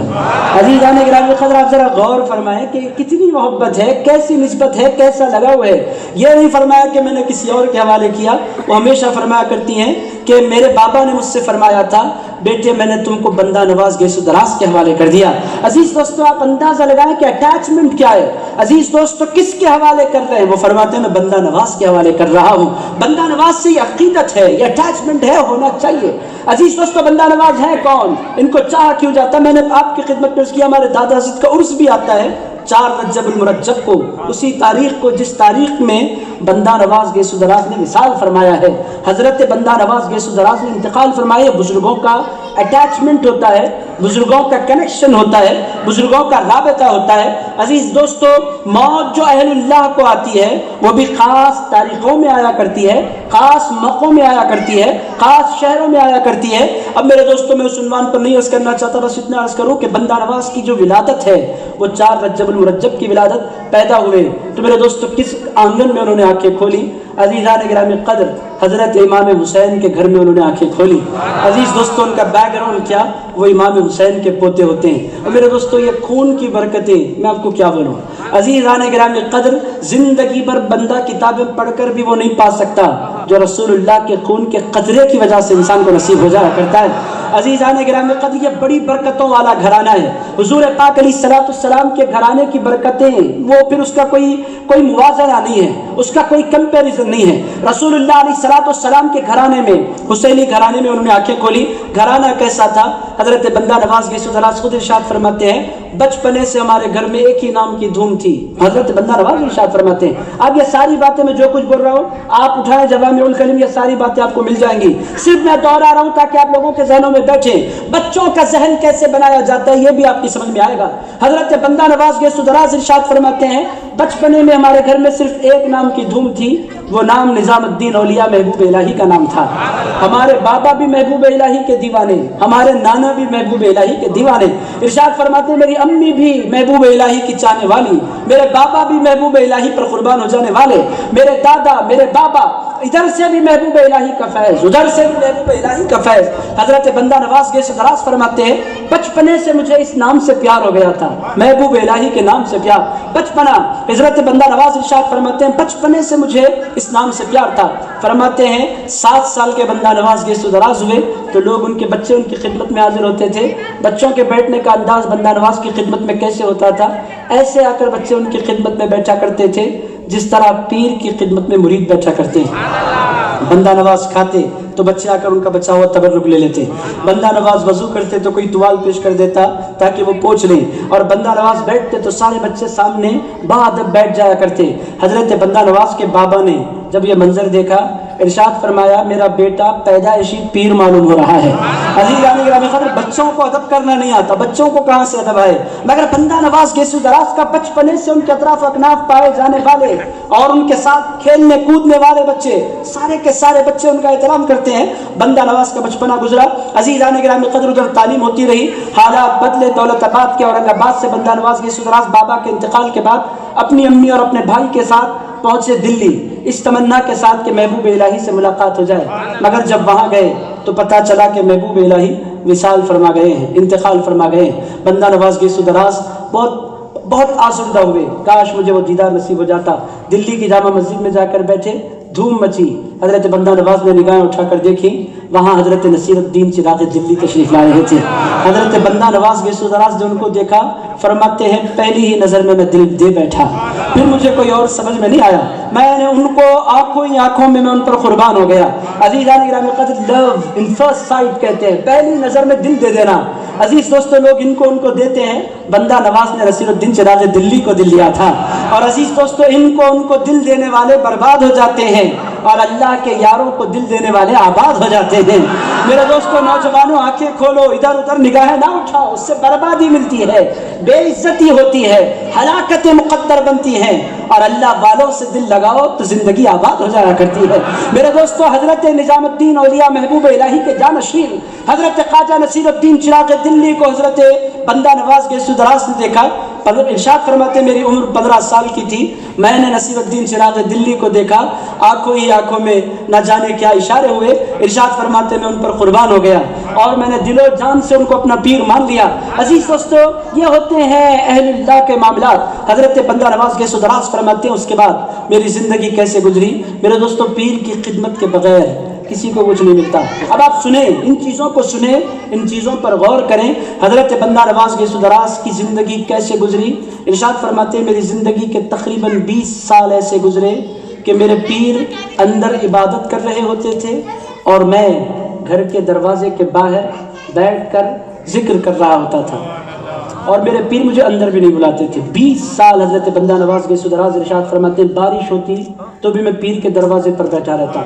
عزیزان گرامی قدر آپ ذرا غور فرمائیں کہ کتنی محبت ہے، کیسی نسبت ہے، کیسا لگاؤ ہے. یہ نہیں فرمایا کہ میں نے کسی اور کے حوالے کیا. وہ ہمیشہ فرمایا کرتی ہیں کہ میرے بابا نے مجھ سے فرمایا تھا بیٹے میں نے تم کو بندہ نواز گیسو دراز کے حوالے کر دیا. عزیز دوستو آپ اندازہ لگائیں کہ اٹیچمنٹ کیا ہے. عزیز دوستو کس کے حوالے کر رہے ہیں؟ وہ فرماتے ہیں میں بندہ نواز کے حوالے کر رہا ہوں. بندہ نواز سے یہ عقیدت ہے، یہ اٹیچمنٹ ہے، ہونا چاہیے. عزیز دوستو بندہ نواز ہے کون؟ ان کو چاہ کیوں جاتا؟ میں نے آپ کی خدمت میں عرض کیا ہمارے دادا حضرت کا عرس بھی آتا ہے 4 رجب المرجب کو، اسی تاریخ کو جس تاریخ میں بندہ نواز گیسو دراز نے مثال فرمایا ہے. حضرت بندہ نواز گیسو دراز نے انتقال فرمایا. بزرگوں کا اٹیچمنٹ ہوتا ہے، بزرگوں کا کنیکشن ہوتا ہے، بزرگوں کا رابطہ ہوتا ہے. عزیز دوستو موت جو اہل اللہ کو آتی ہے وہ بھی خاص تاریخوں میں آیا کرتی ہے، خاص موقعوں میں آیا کرتی ہے، خاص شہروں میں آیا کرتی ہے. اب میرے دوستو میں اس عنوان پر نہیں عرض کرنا چاہتا، بس اتنا عرض کروں کہ بندہ نواز کی جو ولادت ہے وہ 4 رجب المرجب کی ولادت پیدا ہوئے. تو میرے دوستو کس آنگن میں انہوں نے آنکھیں کھولی؟ عزیزان گرامی قدر حضرت امام حسین کے گھر میں انہوں نے آنکھیں کھولی. عزیز دوستو ان کا بیک گراؤنڈ کیا؟ وہ امام حسین کے پوتے ہوتے ہیں. اور میرے دوستو یہ خون کی برکتیں میں آپ کو کیا بولوں. عزیزان گرامی قدر زندگی بھر بندہ کتابیں پڑھ کر بھی وہ نہیں پا سکتا جو رسول اللہ کے خون کے قطرے کی وجہ سے انسان کو نصیب ہو جایا کرتا ہے. عزیزان گرامی قدر یہ بڑی برکتوں والا گھرانہ ہے. حضور پاک علیہ السلام کے گھرانے کی برکتیں وہ پھر اس کا کوئی موازنہ نہیں ہے، اس کا کوئی کمپیریزن نہیں ہے. رسول اللہ علیہ السلام کے گھرانے میں، حسینی گھرانے میں انہوں نے آنکھیں کھولی. گھرانہ کیسا تھا؟ حضرت بندہ نواز گیسو دراز خود ارشاد فرماتے ہیں بچپنے سے ہمارے گھر میں ایک ہی نام کی دھوم تھی. حضرت بندہ نواز ارشاد فرماتے ہیں اب یہ ساری باتیں میں جو کچھ بول رہا ہوں آپ اٹھائیں جوامع الکلم، یہ ساری باتیں آپ کو مل جائیں گی. صرف میں دوہرا رہا ہوں تاکہ آپ لوگوں کے ذہنوں میں بیٹھیں. بچوں کا ذہن کیسے بنایا جاتا ہے یہ بھی آپ کی سمجھ میں آئے گا. حضرت بندہ نواز گیسو دراز ارشاد فرماتے ہیں بچپنے میں ہمارے گھر میں صرف ایک نام کی دھوم تھی، وہ نام نظام الدین اولیاء محبوب الہی کا نام تھا. ہمارے بابا بھی محبوب الہی کے دیوانے، ہمارے نانا بھی محبوب الہی کے دیوانے. ارشاد فرماتے ہیں میری امی بھی محبوب الہی کی چاہنے والی، میرے بابا بھی محبوب الہی پر قربان ہو جانے والے، میرے دادا میرے بابا ادھر سے بھی محبوب الہی کا فیض، ادھر سے بھی محبوب الہی کا فیض. حضرت بندہ نواز گیسو دراز فرماتے ہیں بچپنے سے مجھے اس نام سے پیار ہو گیا تھا، محبوب الہی کے نام سے پیار. بچپنا حضرت بندہ نواز ارشاد فرماتے ہیں بچپنے سے مجھے اس نام سے پیار تھا. فرماتے ہیں 7 سال کے بندہ نواز گیسو دراز ہوئے تو لوگ ان کے بچے ان کی خدمت میں حاضر ہوتے تھے. بچوں کے بیٹھنے کا انداز بندہ نواز کی خدمت میں کیسے ہوتا تھا؟ ایسے آ کر بچے ان کی خدمت میں بیٹھا کرتے تھے جس طرح پیر کی خدمت میں مرید بیٹھا کرتے ہیں. بندہ نواز کھاتے تو بچے آ کر ان کا بچا ہوا تبرک لے لیتے. بندہ نواز وضو کرتے تو کوئی توال پیش کر دیتا تاکہ وہ پوچھ لیں. اور بندہ نواز بیٹھتے تو سارے بچے سامنے باادب بیٹھ جایا کرتے. حضرت بندہ نواز کے بابا نے جب یہ منظر دیکھا ارشاد فرمایا میرا بیٹا پیدائشی پیر معلوم ہو رہا ہے. عزیزان گرامی قدر بچوں کو ادب کرنا نہیں آتا، بچوں کو کہاں سے ادب آئے؟ مگر بندہ نواز گیسو دراز کا بچپنے سے ان کے اطراف اکناف پائے جانے والے اور ان کے ساتھ کھیلنے کودنے والے بچے، سارے کے سارے بچے ان کا احترام کرتے ہیں. بندہ نواز کا بچپنا گزرا. عزیزان گرامی قدر ادھر تعلیم ہوتی رہی، حالات بدلے. دولت آباد کے اورنگ آباد سے بندہ نواز گیسو دراز بابا کے انتقال کے بعد اپنی امی اور اپنے بھائی کے ساتھ پہنچے دلی اس تمنا کے ساتھ کہ محبوب الہی سے ملاقات ہو جائے. مگر جب وہاں گئے تو پتہ چلا کہ محبوب الہی وصال فرما گئے ہیں، انتقال فرما گئے ہیں. بندہ نواز گیسو دراز بہت آسودہ ہوئے، کاش مجھے وہ دیدار نصیب ہو جاتا. دلی کی جامع مسجد میں جا کر بیٹھے، دھوم مچی. حضرت بندہ نواز نے نگاہیں اٹھا کر دیکھی، وہاں حضرت نصیر الدین چراغ دلی تشریف لائے ہوئے تھے. حضرت بندہ نواز گیسو دراز نے ان کو دیکھا، فرماتے ہیں پہلی ہی نظر میں دل دے بیٹھا، پھر مجھے کوئی اور سمجھ میں نہیں آیا، میں نے ان کو آنکھوں میں ان پر قربان ہو گیا. عزیزان گرامی قدر لو ان فرسٹ سائٹ کہتے ہیں، پہلی نظر میں دل دے دینا. عزیز دوستو لوگ ان کو دیتے ہیں، بندہ نواز نے نصیر الدین چراغ دلی کو دل دیا تھا. اور عزیز دوستو ان کو دل دینے والے برباد ہو جاتے ہیں اور اللہ کے یاروں کو دل دینے والے آباد ہو جاتے ہیں۔ میرے دوستو نوجوانوں آنکھیں کھولو، ادھر ادھر نگاہیں نہ اٹھاؤ، اس سے بربادی ملتی ہے، بے عزتی ہوتی ہے، ہلاکتیں مقدر بنتی ہیں، اور اللہ والوں سے دل لگاؤ تو زندگی آباد ہو جایا کرتی ہے۔ میرے دوستو حضرت نظام الدین اولیاء محبوب الہی کے جانشین حضرت خواجہ نصیر الدین چراغ دلی کو حضرت بندہ نواز گیسو دراز نے دیکھا۔ ارشاد فرماتے میری عمر 15 سال کی تھی، میں نے نصیر الدین چراغ دلی کو دیکھا، آنکھوں ہی آنکھوں میں نہ جانے کیا اشارے ہوئے، ارشاد فرماتے میں ان پر قربان ہو گیا اور میں نے دل و جان سے ان کو اپنا پیر مان لیا۔ عزیز دوستو یہ ہوتے ہیں اہل اللہ کے معاملات۔ حضرت بندہ نواز گیسو دراز فرماتے ہیں اس کے بعد میری زندگی کیسے گزری۔ میرے دوستو پیر کی خدمت کے بغیر کسی کو کچھ نہیں ملتا۔ اب آپ سنیں، ان چیزوں کو سنیں، ان چیزوں پر غور کریں۔ حضرت بندہ نواز گیسو دراز کی زندگی کیسے گزری؟ ارشاد فرماتے ہیں میری زندگی کے تقریباً 20 سال ایسے گزرے کہ میرے پیر اندر عبادت کر رہے ہوتے تھے اور میں گھر کے دروازے کے باہر بیٹھ کر ذکر کر رہا ہوتا تھا، اور میرے پیر مجھے اندر بھی نہیں بلاتے تھے۔ 20 سال حضرت بندہ نواز گیسو دراز ارشاد فرماتے ہیں بارش ہوتی تو بھی میں پیر کے دروازے پر بیٹھا رہتا،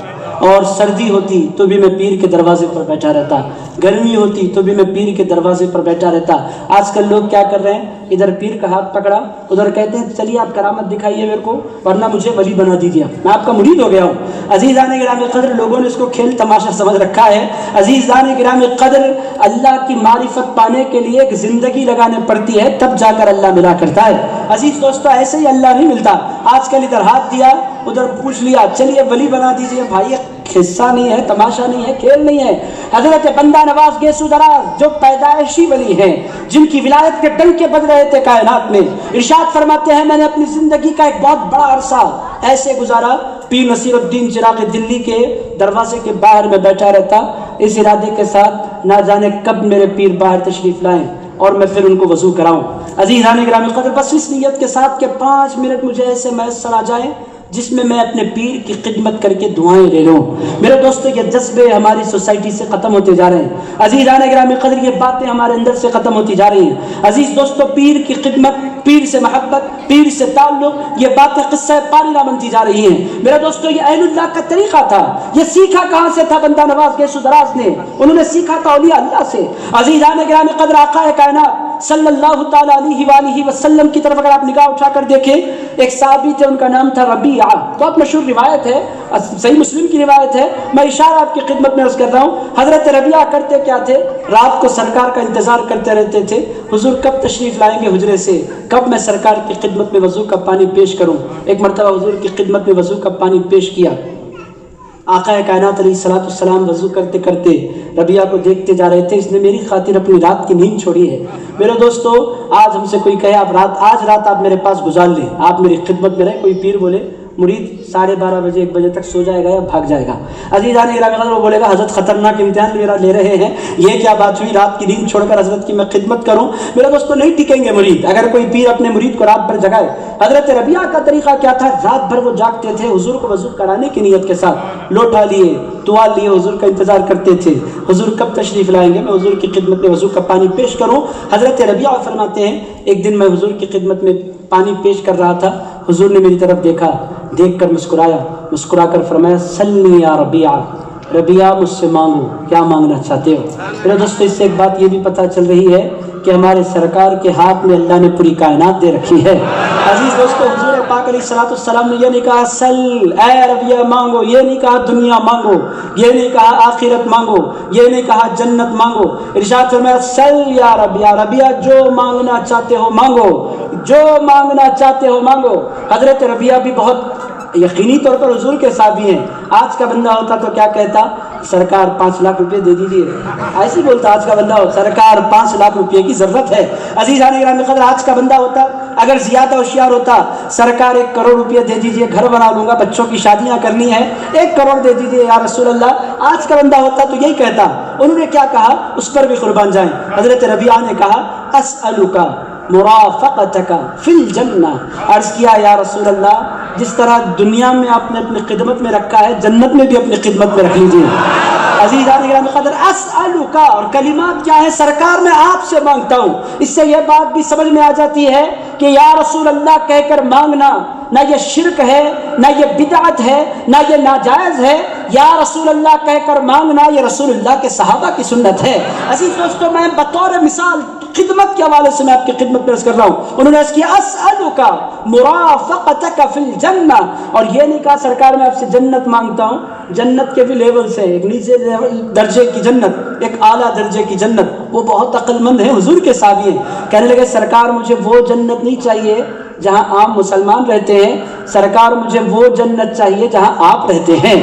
اور سردی ہوتی تو بھی میں پیر کے دروازے پر بیٹھا رہتا، گرمی ہوتی تو بھی میں پیر کے دروازے پر بیٹھا رہتا۔ آج کل لوگ کیا کر رہے ہیں، ادھر پیر کا ہاتھ پکڑا، ادھر کہتے ہیں چلیے آپ کرامت دکھائیے میرے کو ورنہ مجھے ولی بنا دیجیے، میں آپ کا مرید ہو گیا ہوں۔ عزیزان گرامی قدر لوگوں نے اس کو کھیل تماشا سمجھ رکھا ہے۔ عزیزان گرامی قدر اللہ کی معرفت پانے کے لیے ایک زندگی لگانے پڑتی ہے، تب جا کر اللہ ملا کرتا ہے۔ عزیز دوستو ایسے ہی اللہ نہیں ملتا۔ آج کل ادھر ہاتھ دیا ادھر پوچھ لیا چلیے ولی بنا دیجیے، بھائی قصہ نہیں ہے، تماشا نہیں ہے، کھیل نہیں ہے۔ حضرت بندہ نواز گیسو دراز جو پیدائشی ولی ہیں، جن کی ولایت کے ڈنکے بج رہے تھے کائنات میں، ارشاد فرماتے ہیں میں نے اپنی زندگی کا ایک بہت بڑا عرصہ ایسے گزارا، پیر نصیر الدین چراغ دلی کے دروازے کے باہر میں بیٹھا رہتا، اس ارادے کے ساتھ نہ جانے کب میرے پیر باہر تشریف لائیں اور میں پھر ان کو وضو کراؤں۔ عزیزان گرامی قدر بس اس نیت کے ساتھ کہ 5 منٹ مجھے ایسے میسر آ جائیں جس میں اپنے پیر کی خدمت کر کے دعائیں لے لوں۔ میرے دوستو یہ جذبے ہماری سوسائٹی سے ختم ہوتے جا رہے ہیں۔ عزیزان گرامی قدر یہ باتیں ہمارے اندر سے ختم ہوتی جا رہی ہیں۔ عزیز دوستو پیر کی خدمت، پیر سے محبت، پیر سے تعلق، یہ باتیں قصہ پارینہ بنتی جا رہی ہیں۔ میرے دوستو یہ اہل اللہ کا طریقہ تھا۔ یہ سیکھا کہاں سے تھا بندہ نواز گیسو دراز نے؟ انہوں نے سیکھا تھا اولیاء اللہ سے۔ عزیزان گرامی قدر آقا کائنات صلی اللہ تعالی علیہ وآلہ وسلم کی طرف اگر آپ نگاہ اٹھا کر دیکھیں، ایک صحابی تھے ان کا نام تھا ربیعہ، بہت مشہور روایت ہے، صحیح مسلم کی روایت ہے، میں اشارہ آپ کی خدمت میں عرض کر رہا ہوں۔ حضرت ربیعہ کرتے کیا تھے، رات کو سرکار کا انتظار کرتے رہتے تھے، حضور کب تشریف لائیں گے حجرے سے، کب میں سرکار کی خدمت میں وضو کا پانی پیش کروں۔ ایک مرتبہ حضور کی خدمت میں وضو کا پانی پیش کیا، آقا کائنات علیہ الصلوۃ والسلام وضو کرتے کرتے ربیعہ کو دیکھتے جا رہے تھے، اس نے میری خاطر اپنی رات کی نیند چھوڑی ہے۔ میرے دوستو آج ہم سے کوئی کہے آج رات آپ میرے پاس گزار لیں، آپ میری خدمت میں رہیں، کوئی پیر بولے مرید 12:30 بجے 1 بجے تک سو جائے گا یا بھاگ جائے گا، عزیزان گرامی قدر وہ بولے گا حضرت خطرناک امتحان میرا لے رہے ہیں، یہ کیا بات ہوئی رات کی نیند چھوڑ کر حضرت کی میں خدمت کروں۔ میرے دوستو نہیں ٹکیں گے مرید اگر کوئی پیر اپنے مرید کو رات بھر جگائے۔ حضرت ربیعہ کا طریقہ کیا تھا، رات بھر وہ جاگتے تھے، حضور کو وضو کرانے کی نیت کے ساتھ لوٹا لیے توال لیے حضور کا انتظار کرتے تھے، حضور کب تشریف لائیں گے، میں حضور کی خدمت میں وضو کا پانی پیش کروں۔ حضرت ربیعہ فرماتے ہیں ایک دن میں حضور کی خدمت میں پانی پیش کر رہا تھا، حضور نے میری طرف دیکھا، دیکھ کر مسکرایا، مسکرا کر فرمایا سلی یا ربیعہ، ربیعہ مجھ سے مانگو، کیا مانگنا چاہتے ہو۔ میرے دوستو اس سے ایک بات یہ بھی پتہ چل رہی ہے کہ ہمارے سرکار کے ہاتھ میں اللہ نے پوری کائنات دے رکھی ہے۔ عزیز دوستو حضور پاک علیہ الصلوۃ والسلام نے یہ نہیں کہا سل اے ربیعہ مانگو، یہ نہیں کہا دنیا مانگو، یہ نہیں کہا آخرت مانگو، یہ نہیں کہا جنت مانگو، ارشاد فرمایا سل یا ربیعہ، ربیعہ جو مانگنا چاہتے ہو مانگو، جو مانگنا چاہتے ہو مانگو۔ حضرت ربیعہ بھی بہت یقینی طور پر حضور کے صحابی ہیں۔ آج کا بندہ ہوتا تو کیا کہتا، سرکار 5 لاکھ روپے دے دیجیے، ایسے بولتا آج کا بندہ ہو، سرکار 5 لاکھ روپے کی ضرورت ہے۔ عزیزان گرامی قدر آج کا بندہ ہوتا اگر زیادہ ہوشیار ہوتا، سرکار 1 کروڑ روپے دے دیجیے، گھر بنا لوں گا، بچوں کی شادیاں کرنی ہے، 1 کروڑ دے دیجیے یا رسول اللہ۔ آج کا بندہ ہوتا تو یہی کہتا۔ انہوں نے کیا کہا، اس پر بھی قربان جائیں۔ حضرت ربیعہ نے کہا اسألک مرافقتک فی الجنہ، عرض کیا یا رسول اللہ جس طرح دنیا میں آپ نے اپنی خدمت میں رکھا ہے، جنت میں بھی اپنی خدمت میں رکھ لیجیے۔ عزیزان گرامی قدر اسألک اور کلمات کیا ہیں، سرکار میں آپ سے مانگتا ہوں۔ اس سے یہ بات بھی سمجھ میں آ جاتی ہے کہ یا رسول اللہ کہہ کر مانگنا نہ یہ شرک ہے، نہ یہ بدعت ہے، نہ یہ ناجائز ہے۔ یا رسول اللہ کہہ کر مانگنا یہ رسول اللہ کے صحابہ کی سنت ہے۔ عزیز دوستو، میں بطور مثال خدمت کے حوالے سے میں آپ کی خدمت پیش کر رہا ہوں۔ انہوں نے اس کی اسألک مرافقتک فی الجنہ، اور یہ نہیں کہا سرکار میں آپ سے جنت مانگتا ہوں۔ جنت کے بھی لیولز ہیں، ایک نیچے درجے کی جنت، ایک اعلیٰ درجے کی جنت، وہ بہت عقل مند ہیں، حضور کے صحابی ہیں۔ کہنے لگے سرکار مجھے وہ جنت نہیں چاہیے جہاں عام مسلمان رہتے ہیں، سرکار مجھے وہ جنت چاہیے جہاں آپ رہتے ہیں۔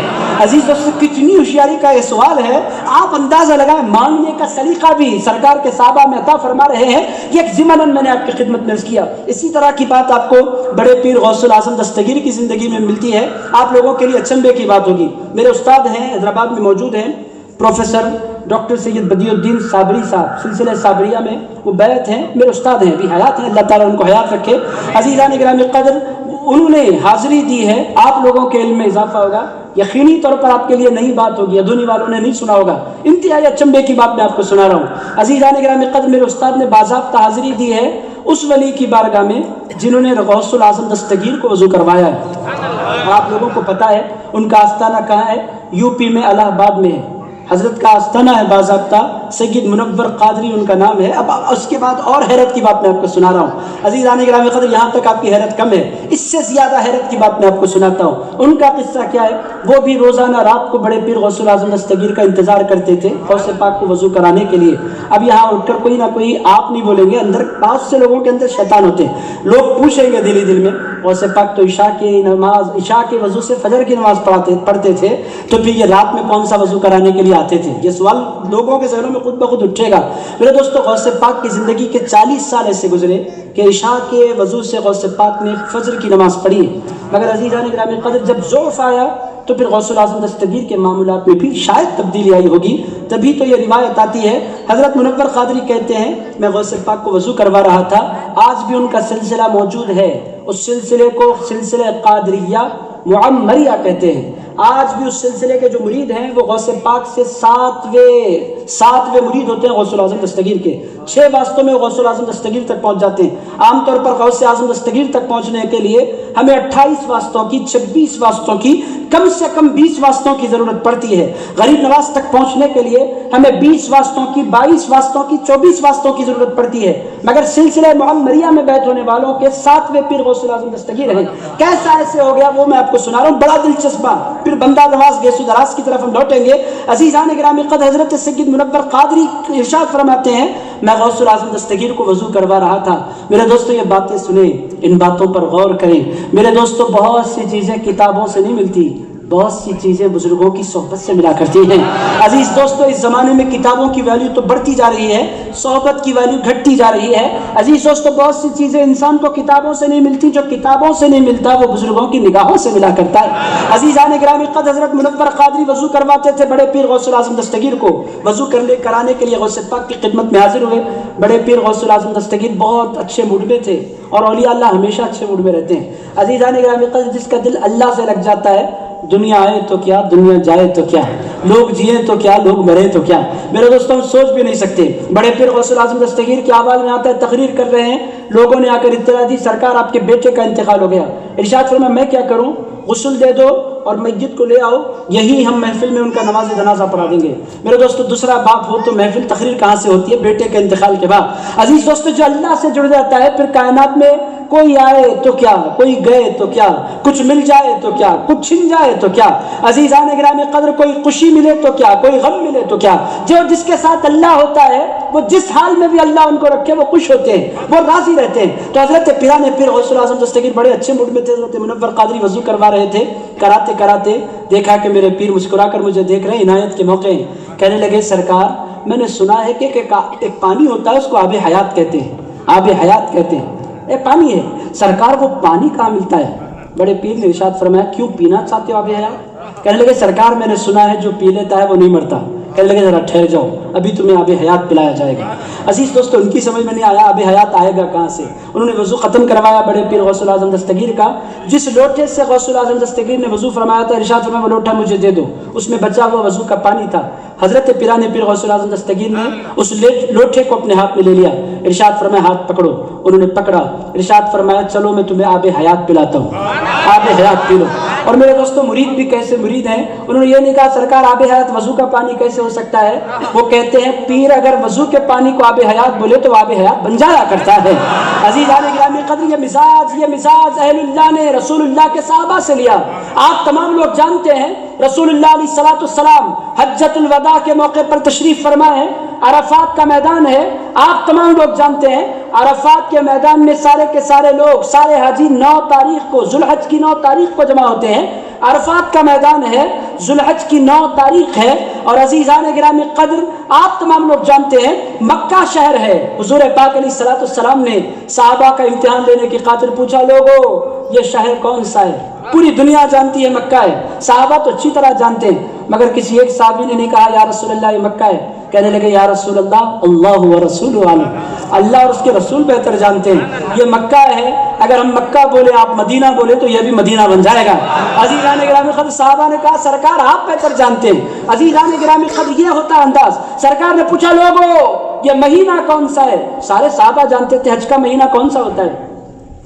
عزیز دوستو، کتنی ہوشیاری کا یہ سوال ہے، آپ اندازہ لگائیں، مانگنے کا سلیقہ بھی سرکار کے صحابہ میں عطا فرما رہے ہیں۔ یہ ایک ضمناً میں نے آپ کی خدمت میں عرض کیا۔ اسی طرح کی بات آپ کو بڑے پیر غوث الاعظم دستگیر کی زندگی میں ملتی ہے۔ آپ لوگوں کے لیے اچنبے کی بات ہوگی، میرے استاد ہیں، حیدرآباد میں موجود ہیں، پروفیسر ڈاکٹر سید بدیع الدین صابری صاحب، سلسلہ صابریہ میں وہ بیعت ہیں، میرے استاد ہیں، ابھی حیات ہیں، اللہ تعالیٰ ان کو حیات رکھے۔ عزیزان گرامی قدر، انہوں نے حاضری دی ہے، آپ لوگوں کے علم میں اضافہ ہوگا، یقینی طور پر آپ کے لیے نئی بات ہوگی، ادونی والوں نے نہیں سنا ہوگا، انتہائی اچنبے کی بات میں آپ کو سنا رہا ہوں۔ عزیزان گرامی قدر، میرے استاد نے باضابطہ حاضری دی ہے اس ولی کی بارگاہ میں جنہوں نے غوث الاعظم دستگیر کو وضو کروایا ہے۔ آپ لوگوں کو پتہ ہے ان کا آستانہ کہاں ہے؟ یو پی میں الہ آباد میں ہے، حضرت کا آستانہ ہے باضابطہ، سید منور قادری ان کا نام ہے۔ اب اس کے بعد اور حیرت کی بات میں آپ کو سنا رہا ہوں۔ عزیزان گرامی قدر، یہاں تک آپ کی حیرت کم ہے، اس سے زیادہ حیرت کی بات میں آپ کو سناتا ہوں۔ ان کا قصہ کیا ہے؟ وہ بھی روزانہ رات کو بڑے پیر غوث الاعظم دستگیر کا انتظار کرتے تھے غوث پاک کو وضو کرانے کے لیے۔ اب یہاں اٹھ کر کوئی نہ کوئی آپ نہیں بولیں گے، اندر بہت سے لوگوں کے اندر شیطان ہوتے ہیں، لوگ پوچھیں گے دل ہی دل میں، غوث پاک تو عشاء کے وضو سے فجر کی نماز پڑھتے تھے، تو پھر یہ رات میں کون سا وضو کرانے کے لیے آتے تھے؟ یہ سوال لوگوں کے ذہنوں میں خود بخود اٹھے گا۔ میرے دوستو، غوث پاک کی زندگی کے 40 سال ایسے گزرے کہ عشاء کے وضو سے غوث پاک نے فجر کی نماز پڑھی ہے، مگر عزیزان گرامی قدر جب ضعف آیا تو پھر غوث الاعظم دستگیر کے معاملات میں بھی شاید تبدیلی آئی ہوگی، تبھی تو یہ روایت آتی ہے۔ حضرت منور قادری کہتے ہیں میں غوث پاک کو وضو کروا رہا تھا، آج بھی ان کا سلسلہ موجود ہے، اس سلسلے کو سلسلہ قادریہ معمریہ کہتے ہیں۔ آج بھی اس سلسلے کے جو مرید ہیں وہ غوث پاک سے ساتویں مرید ہوتے ہیں غوث الاعظم دستگیر کے۔ 6 واسطوں میں غوث الاعظم دستگیر تک پہنچ جاتے ہیں۔ عام طور پر غوث اعظم دستگیر تک پہنچنے کے لیے ہمیں 28 واسطوں کی، 26 واسطوں کی، کم سے کم 20 واسطوں کی ضرورت پڑتی ہے۔ غریب نواز تک پہنچنے کے لیے ہمیں 20 واسطوں کی، 22 واسطوں کی، 24 واسطوں کی ضرورت پڑتی ہے، مگر سلسلہ معمریہ میں بیعت ہونے والوں کے 7ویں پیر غوث الاعظم دستگیر ہیں۔ کیسا ایسے ہو گیا وہ میں آپ کو سنا رہا ہوں، بڑا دلچسپ بات۔ پھر بندہ نواز گیسو دراز کی طرف ہم لوٹیں گے۔ عزیزان گرامی قدر، حضرت سید منور قادری ارشاد فرماتے ہیں میں غوث الاعظم دستگیر کو وضو کروا رہا تھا۔ میرے دوستو، یہ باتیں سنیں، ان باتوں پر غور کریں۔ میرے دوستو، بہت سی چیزیں کتابوں سے نہیں ملتی، بہت سی چیزیں بزرگوں کی صحبت سے ملا کرتی ہیں۔ عزیز دوستو، اس زمانے میں کتابوں کی ویلیو تو بڑھتی جا رہی ہے، صحبت کی ویلیو گھٹتی جا رہی ہے۔ عزیز دوستو، بہت سی چیزیں انسان کو کتابوں سے نہیں ملتی، جو کتابوں سے نہیں ملتا وہ بزرگوں کی نگاہوں سے ملا کرتا ہے۔ عزیزان گرامی قدر، حضرت منور قادری وضو کرواتے تھے بڑے پیر غوث الاعظم دستگیر کو، وضو کرانے کے لیے غوث پاک کی خدمت میں حاضر ہوئے۔ بڑے پیر غوث الاعظم دستگیر بہت اچھے موڈ میں تھے، اور اولیاء اللہ ہمیشہ اچھے موڈ میں رہتے ہیں۔ عزیزان گرامی قدر، جس کا دل اللہ سے لگ جاتا ہے، دنیا آئے تو کیا، دنیا جائے تو کیا، لوگ جیے تو کیا، لوگ مرے تو کیا۔ میرے دوستوں، ہم سوچ بھی نہیں سکتے۔ بڑے پیر غوث الاعظم دستگیر کے احوال میں آتا ہے، تقریر کر رہے ہیں، لوگوں نے آ کر اطلاع دی سرکار آپ کے بیٹے کا انتقال ہو گیا۔ ارشاد فرمایا میں کیا کروں؟ غسل دے دو اور میت کو لے آؤ، یہی ہم محفل میں ان کا نماز جنازہ پڑھا دیں گے۔ میرے دوستو، دوسرا باپ ہو تو محفل تقریر کہاں سے ہوتی ہے؟ بیٹے کے انتقال کے بعد۔ عزیز دوستو، جو اللہ سے جڑ جاتا ہے، پھر کائنات میں کوئی آئے تو کیا، کوئی گئے تو کیا، کچھ مل جائے تو کیا، کچھ چھن جائے تو کیا۔ عزیزان گرامی قدر، کوئی خوشی ملے تو کیا، کوئی غم ملے تو کیا، جو جس کے ساتھ اللہ ہوتا ہے وہ جس حال میں بھی اللہ ان کو رکھے وہ خوش ہوتے ہیں، وہ راضی رہتے ہیں۔ تو حضرت پیرانے پیر غوث الاعظم دستگیر بڑے اچھے موڈ میں تھے۔ حضرت منور قادری وضو کروا رہے تھے، کراتے کراتے دیکھا کہ میرے پیر مسکرا کر مجھے دیکھ رہے ہیں، عنایت کے موقع ہیں۔ کہنے لگے سرکار، میں نے سنا ہے کہ ایک پانی ہوتا ہے، اس کو آب حیات کہتے ہیں، آب حیات کہتے ہیں، ایک پانی ہے، سرکار وہ پانی کہاں ملتا ہے؟ بڑے پیر نے ارشاد فرمایا کیوں پینا چاہتے ہو آب حیات؟ کہنے لگے سرکار میں نے سنا ہے جو پی لیتا ہے وہ نہیں مرتا۔ کہنے لگے ذرا ٹھہر جاؤ، ابھی تمہیں آب حیات پلایا جائے گا۔ عزیز دوستو، ان کی سمجھ میں نہیں آیا آب حیات آئے گا کہاں سے۔ انہوں نے وضو ختم کروایا بڑے پیر غوث الاعظم دستگیر کا، جس لوٹے سے غوث الاعظم دستگیر نے وضو فرمایا تھا، ارشاد فرمایا وہ لوٹا مجھے دے دو، اس میں بچا ہوا وضو کا پانی تھا۔ حضرت پیران پیر غوث الاعظم دستگیر نے اس لوٹے کو اپنے ہاتھ میں لے لیا، ارشاد فرمایا ہاتھ پکڑو، انہوں نے پکڑا، ارشاد فرمایا چلو میں تمہیں آب حیات پلاتا ہوں، آب حیات پی لو۔ اور میرے دوستوں مرید بھی کیسے مرید ہیں، انہوں نے یہ نہیں کہا سرکار آب حیات وضو کا پانی کیسے ہو سکتا ہے، وہ کہتے ہیں پیر اگر وضو کے پانی کو آب حیات بولے تو آب حیات بن جایا کرتا ہے۔ عزیزان گرامی قدر، یہ مزاج اہل اللہ نے رسول اللہ کے صحابہ سے لیا۔ آپ تمام لوگ جانتے ہیں رسول اللہ علیہ الصلوۃ والسلام حجۃ الوداع کے موقع پر تشریف فرما ہے، عرفات کا میدان ہے، آپ تمام لوگ جانتے ہیں عرفات کے میدان میں سارے کے سارے لوگ، سارے حاجی 9 تاریخ کو، ذوالحج کی 9 تاریخ کو جمع ہوتے ہیں۔ عرفات کا میدان ہے، ذوالحج کی 9 تاریخ ہے، اور عزیزان گرامی قدر آپ تمام لوگ جانتے ہیں مکہ شہر ہے۔ حضور پاک علیہ الصلوۃ والسلام نے صحابہ کا امتحان لینے کی خاطر پوچھا لوگو یہ شہر کون سا ہے؟ پوری دنیا جانتی ہے مکہ ہے، صحابہ تو اچھی طرح جانتے ہیں، مگر کسی ایک صحابی نے نہیں کہا یا رسول اللہ یہ مکہ ہے، کہنے لگے یا رسول اللہ اللہ و رسول عالم، اللہ اور اس کے رسول بہتر جانتے ہیں، یہ مکہ ہے، اگر ہم مکہ بولے آپ مدینہ بولے تو یہ بھی مدینہ بن جائے گا۔ عزیزان گرامی قدر صحابہ نے کہا سرکار آپ بہتر جانتے ہیں۔ عزیزان گرامی قدر یہ ہوتا انداز۔ سرکار نے پوچھا لوگو یہ مہینہ کون سا ہے؟ سارے صحابہ جانتے تھے حج کا مہینہ کون سا ہوتا ہے،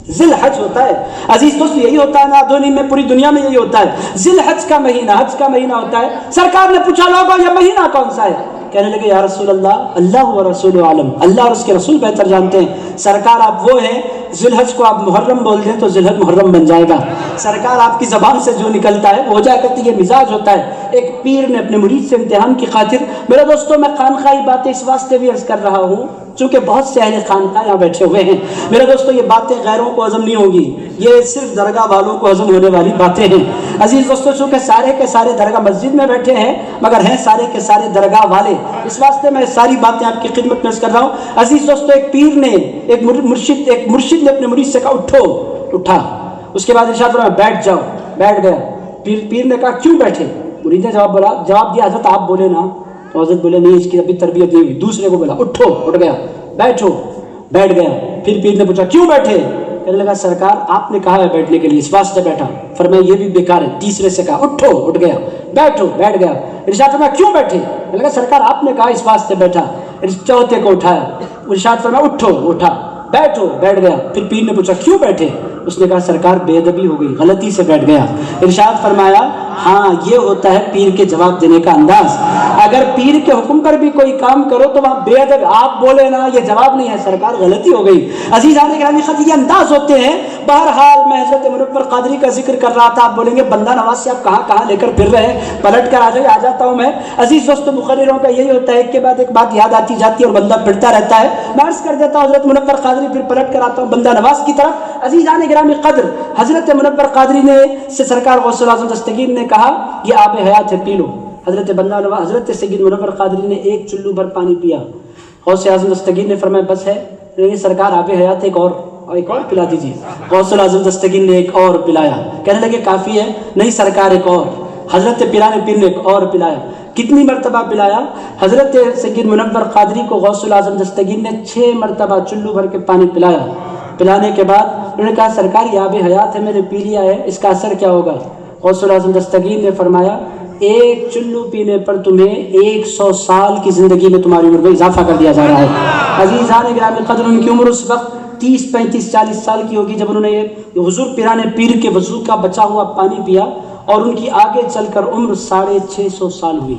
ذی الحج ہوتا ہے۔ عزیز دوست یہی ہوتا ہے نا دونی میں، پوری دنیا میں یہی ہوتا ہے، ذی الحج کا مہینہ، حج کا مہینہ ہوتا ہے۔ سرکار نے پوچھا لوگوں یہ مہینہ کون سا ہے؟ کہنے لگے یا رسول اللہ اللہ و رسول عالم، اللہ اور اس کے رسول بہتر جانتے ہیں۔ سرکار آپ وہ ہیں، ذی الحج کو آپ محرم بول دیں تو ذی الحج محرم بن جائے گا۔ سرکار آپ کی زبان سے جو نکلتا ہے وہ ہو جائے کرتی، یہ مزاج ہوتا ہے۔ ایک پیر نے اپنے مرید سے امتحان کی خاطر، میرے دوستوں میں خانقاہی باتیں اس واسطے بھی عرض کر رہا ہوں چونکہ بہت سے اہل خانقاہ یہاں بیٹھے ہوئے ہیں۔ میرے دوستوں یہ باتیں غیروں کو ہضم نہیں ہوگی، یہ صرف درگاہ والوں کو ہضم ہونے والی باتیں ہیں۔ عزیز دوستوں چونکہ سارے کے سارے درگاہ مسجد میں بیٹھے ہیں مگر ہیں سارے کے سارے درگاہ والے، اس واسطے میں ساری باتیں آپ کی خدمت میں عرض کر رہا ہوں۔ عزیز دوستوں ایک پیر نے، ایک مرشد نے اپنے مرید سے کہا اٹھو، اٹھا، اس کے بعد ارشاد فرمایا بیٹھ جاؤ، بیٹھ گیا۔ پیر نے کہا کیوں بیٹھے؟ مرید نے جواب دیا حضرت آپ بولے نا، تو حضرت بولے نہیں اس کی ابھی تربیت نہیں ہوئی۔ دوسرے کو بولا اٹھو، اٹھ گیا، بیٹھو، بیٹھ گیا۔ پھر پیر نے پوچھا کیوں بیٹھے؟ کہنے لگا سرکار آپ نے کہا ہے بیٹھنے کے لیے اس واسطے بیٹھا۔ فرمایا یہ بھی بیکار ہے۔ تیسرے سے کہا اٹھو، اٹھ گیا، بیٹھو، بیٹھ گیا۔ ارشاد فرمایا کیوں بیٹھے؟ کہنے لگا سرکار آپ نے کہا اس واسطے بیٹھا۔ چوتھے کو اٹھایا، ارشاد فرمایا اٹھو، اٹھا، بیٹھو، بیٹھ گیا۔ پھر پیر نے پوچھا کیوں بیٹھے؟ اس نے کہا سرکار بے ادبی ہو گئی، غلطی سے بیٹھ گیا۔ ارشاد فرمایا ہاں یہ ہوتا ہے پیر کے جواب دینے کا انداز۔ اگر پیر کے حکم پر بھی کوئی کام کرو تو وہاں بے ادب آپ بولے نا یہ جواب نہیں ہے، سرکار غلطی ہو گئی۔ عزیزان گرامی قدر یہ انداز ہوتے ہیں۔ بہرحال میں حضرت منور قادری کا ذکر کر رہا تھا، آپ بولیں گے بندہ نواز سے آپ کہاں کہاں لے کر پھر رہے ہیں، پلٹ کر آ جاتا ہوں میں۔ عزیز دوستوں مقرروں کا یہی ہوتا ہے، ایک کے بعد ایک بات یاد آتی جاتی ہے اور بندہ پھرتا رہتا ہے۔ میں عرض کر دیتا ہوں حضرت منور قادری، پھر پلٹ کر آتا ہوں بندہ نواز کی طرف۔ عزیزان گرامی قدر حضرت منور قادری نے سے سرکار غوث الاعظم دستگیر نے کہا یہ آب حیات ہے پی لو۔ حضرت بندہ نواز حضرت سید منور قادری نے ایک چلو بھر پانی پیا۔ غوث اعظم دستگیر نے فرمایا بس ہے؟ نہیں سرکار آب حیات ایک اور پلا دیجیے۔ غوث الاعظم دستگیر نے ایک اور پلایا، کہنے لگے کافی ہے؟ نہیں سرکار ایک اور۔ حضرت پیران پیر نے ایک اور پلایا۔ کتنی مرتبہ پلایا؟ حضرت سید منور قادری کو غوث الاعظم دستگیر نے 6 مرتبہ چلو بھر کے پانی پلایا۔ پلانے کے بعد انہوں نے کہا سرکار یہ آب حیات ہے، میں نے پی لیا ہے، اس کا اثر کیا ہوگا؟ غوث الاعظم دستگیر نے فرمایا ایک چلو پینے پر تمہیں 100 سال کی زندگی میں تمہاری عمر میں اضافہ کر دیا جا رہا ہے۔ عزیزان گرامی قدر ان کی عمر اس وقت 30 35 40 سال کی ہوگی جب انہوں نے یہ حضور پیران پیر کے وضو کا بچا ہوا پانی پیا، اور ان کی آگے چل کر عمر 650 سال ہوئی۔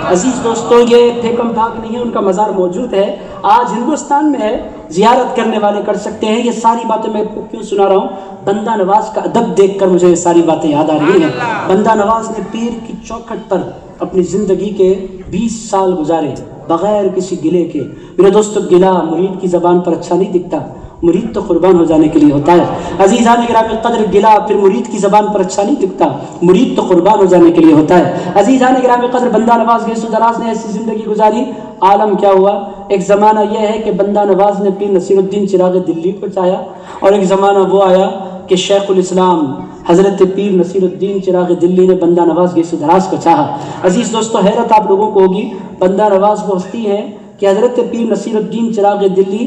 عزیز دوستوں یہ پھیکم پھاک نہیں ہے، ان کا مزار موجود ہے، آج ہندوستان میں ہے، زیارت کرنے والے کر سکتے ہیں۔ یہ ساری باتیں میں آپ کو کیوں سنا رہا ہوں؟ بندہ نواز کا ادب دیکھ کر مجھے یہ ساری باتیں یاد آ رہی ہیں۔ بندہ نواز نے پیر کی چوکھٹ پر اپنی زندگی کے 20 سال گزارے بغیر کسی گلے کے۔ میرے دوستو گلہ مرید کی زبان پر اچھا نہیں دکھتا، مرید تو قربان ہو جانے کے لیے ہوتا ہے۔ عزیزان گرامی قدر گلہ پھر مرید کی زبان پر اچھا نہیں دکھتا، مرید تو قربان ہو جانے کے لیے ہوتا ہے۔ عزیزان گرامی قدر بندہ نواز گیسو دراز نے ایسی زندگی گزاری، عالم کیا ہوا؟ ایک زمانہ یہ ہے کہ بندہ نواز نے پیر نصیر الدین چراغ دلی کو چاہا، اور ایک زمانہ وہ آیا کہ شیخ الاسلام حضرت پیر نصیر الدین چراغ دلی نے بندہ نواز گیسو دراز کو چاہا۔ عزیز دوستو حیرت آپ لوگوں کو ہوگی، بندہ نواز وہ ہستی ہے کہ حضرت پیر نصیر الدین چراغ دلی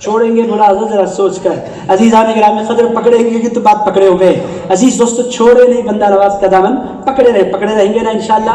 چھوڑیں گے ملاحظہ ذرا سوچ کر. عزیزان گرامی قدر پکڑیں گے تو بات پکڑے ہوئے. عزیز دوستو چھوڑے نہیں بندہ نواز کا دامن, پکڑے رہیں گے نا انشاءاللہ.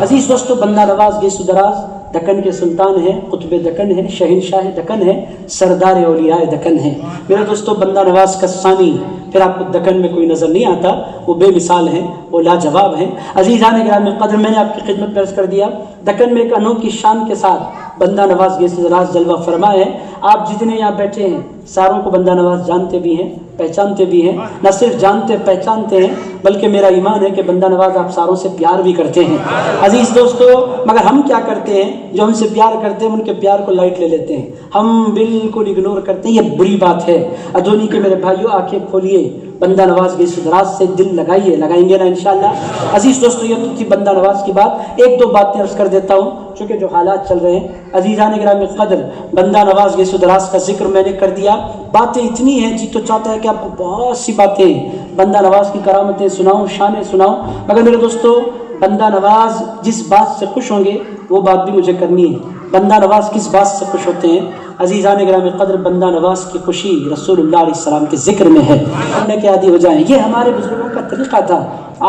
عزیز دوستو بندہ نواز گیس و دراز دکن کے سلطان ہیں, قطب دکن ہیں, شہنشاہ دکن ہیں, سردار اولیاء دکن ہیں. میرے دوستو بندہ نواز کا ثانی پھر آپ کو دکن میں کوئی نظر نہیں آتا, وہ بے مثال ہیں, وہ لاجواب ہیں. عزیزان گرامی قدر میں نے آپ کی خدمت میں عرض کر دیا دکن میں ایک انوکھی شان کے ساتھ بندہ نواز گیس و دراز جلوہ فرما ہے. آپ جتنے یہاں بیٹھے ہیں ساروں کو بندہ نواز جانتے بھی ہیں, پہچانتے بھی ہیں. نہ صرف جانتے پہچانتے ہیں بلکہ میرا ایمان ہے کہ بندہ نواز آپ ساروں سے پیار بھی کرتے ہیں. عزیز دوستو مگر ہم کیا کرتے ہیں, جو ہم سے پیار کرتے ہیں ان کے پیار کو لائٹ لے لیتے ہیں, ہم بالکل اگنور کرتے ہیں. یہ بری بات ہے. ادونی کے میرے بھائیوں آنکھیں کھولیے, بندہ نواز گیس و دراز سے دل لگائیں گے نا انشاءاللہ. عزیز دوستو یہ تو تھی بندہ نواز کی بات. ایک دو باتیں عرض کر دیتا ہوں چونکہ جو حالات چل رہے ہیں. عزیزان گرامی قدر بندہ نواز گیس و دراز کا ذکر میں نے کر دیا. باتیں اتنی ہیں جی تو چاہتا ہے کہ آپ کو بہت سی باتیں بندہ نواز کی کرامتیں سناؤں, شانیں سناؤں, مگر میرے دوستو بندہ نواز جس بات سے خوش ہوں گے وہ بات بھی مجھے کرنی ہے. بندہ نواز کس بات سے خوش ہوتے ہیں؟ عزیزان گرامی قدر بندہ نواز کی خوشی رسول اللہ علیہ السلام کے ذکر میں ہے. پڑھنے کے عادی ہو جائیں. یہ ہمارے بزرگوں کا طریقہ تھا.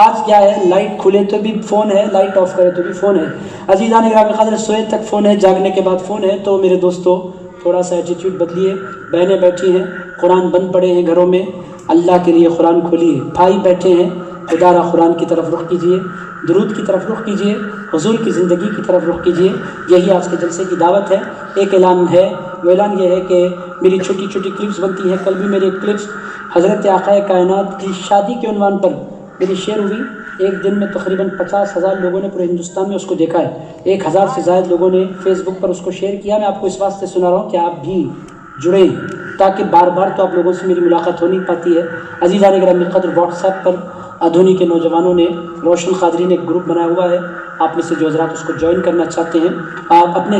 آج کیا ہے, لائٹ کھلے تو بھی فون ہے, لائٹ آف کرے تو بھی فون ہے. عزیزان گرامی قدر سوئے تک فون ہے, جاگنے کے بعد فون ہے. تو میرے دوستو تھوڑا سا ایٹیٹیوڈ بدلیے. بہنیں بیٹھی ہیں, قرآن بند پڑے ہیں گھروں میں, اللہ کے لیے قرآن کھولیے. بھائی بیٹھے ہیں, خدا را قرآن کی طرف رخ کیجیے, درود کی طرف رخ کیجیے, حضور کی زندگی کی طرف رخ کیجیے. یہی آج کے جلسے کی دعوت ہے. ایک اعلان ہے, وہ اعلان یہ ہے کہ میری چھوٹی چھوٹی کلپس بنتی ہیں. کل بھی میری ایک کلپس حضرت آقا کائنات کی شادی کے عنوان پر میری شیئر ہوئی. ایک دن میں تقریباً 50,000 لوگوں نے پورے ہندوستان میں اس کو دیکھا ہے. 1,000 سے زائد لوگوں نے فیس بک پر اس کو شیئر کیا. میں آپ کو اس واسطے سنا رہا ہوں کہ آپ بھی جڑیں, تاکہ بار بار تو آپ لوگوں سے میری ملاقات ہو نہیں پاتی ہے. عزیزان گرامی قدر واٹس ایپ پر ادھونی کے نوجوانوں نے, روشن قادری نے ایک گروپ بنایا ہوا ہے. آپ میں سے جو حضرات اس کو جوائن کرنا چاہتے ہیں آپ اپنے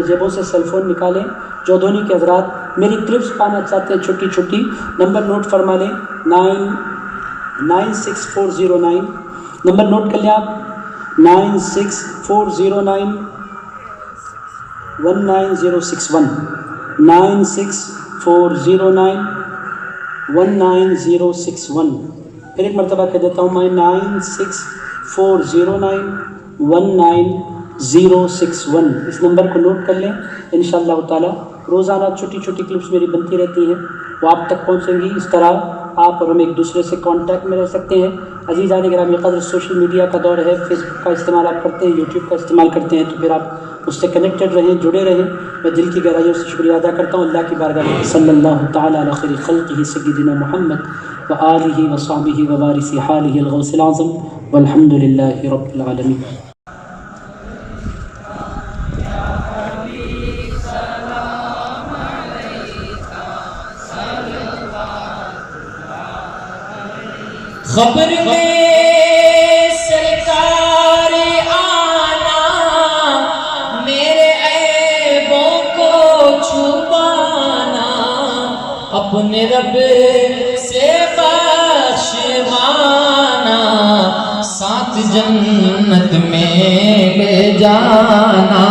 جیبوں سے سیل فون نکالیں. جو ادھونی کے حضرات میری کلپس پانا چاہتے ہیں چھوٹی چھوٹی, نمبر نوٹ فرما لیں. 96409 نمبر نوٹ کر لیں آپ. 96409 19061 96409 19061. پھر ایک مرتبہ کہہ دیتا ہوں میں 96409 19061. اس نمبر کو نوٹ کر لیں. انشاءاللہ تعالی روزانہ چھوٹی چھوٹی کلپس میری بنتی رہتی ہیں, وہ آپ تک پہنچیں گی. اس طرح آپ اور ہم ایک دوسرے سے کانٹیکٹ میں رہ سکتے ہیں. عزیزان گرامی قدر سوشل میڈیا کا دور ہے, فیس بک کا استعمال آپ کرتے ہیں, یوٹیوب کا استعمال کرتے ہیں, تو پھر آپ اس سے کنیکٹڈ رہیں, جڑے رہیں. میں دل کی گہرائیوں سے شکریہ ادا کرتا ہوں اللہ کی بارگاہ میں. صلی اللہ تعالیٰ علی خیر خلقہ سیدنا محمد وآلہ وصحبہ ووارث حالہ الغوث العظم والحمد للہ رب العالمین. خبر میں سرکار آنا, میرے عیبوں کو چھپانا, اپنے رب سے بخشوانا, ساتھ جنت میں لے جانا.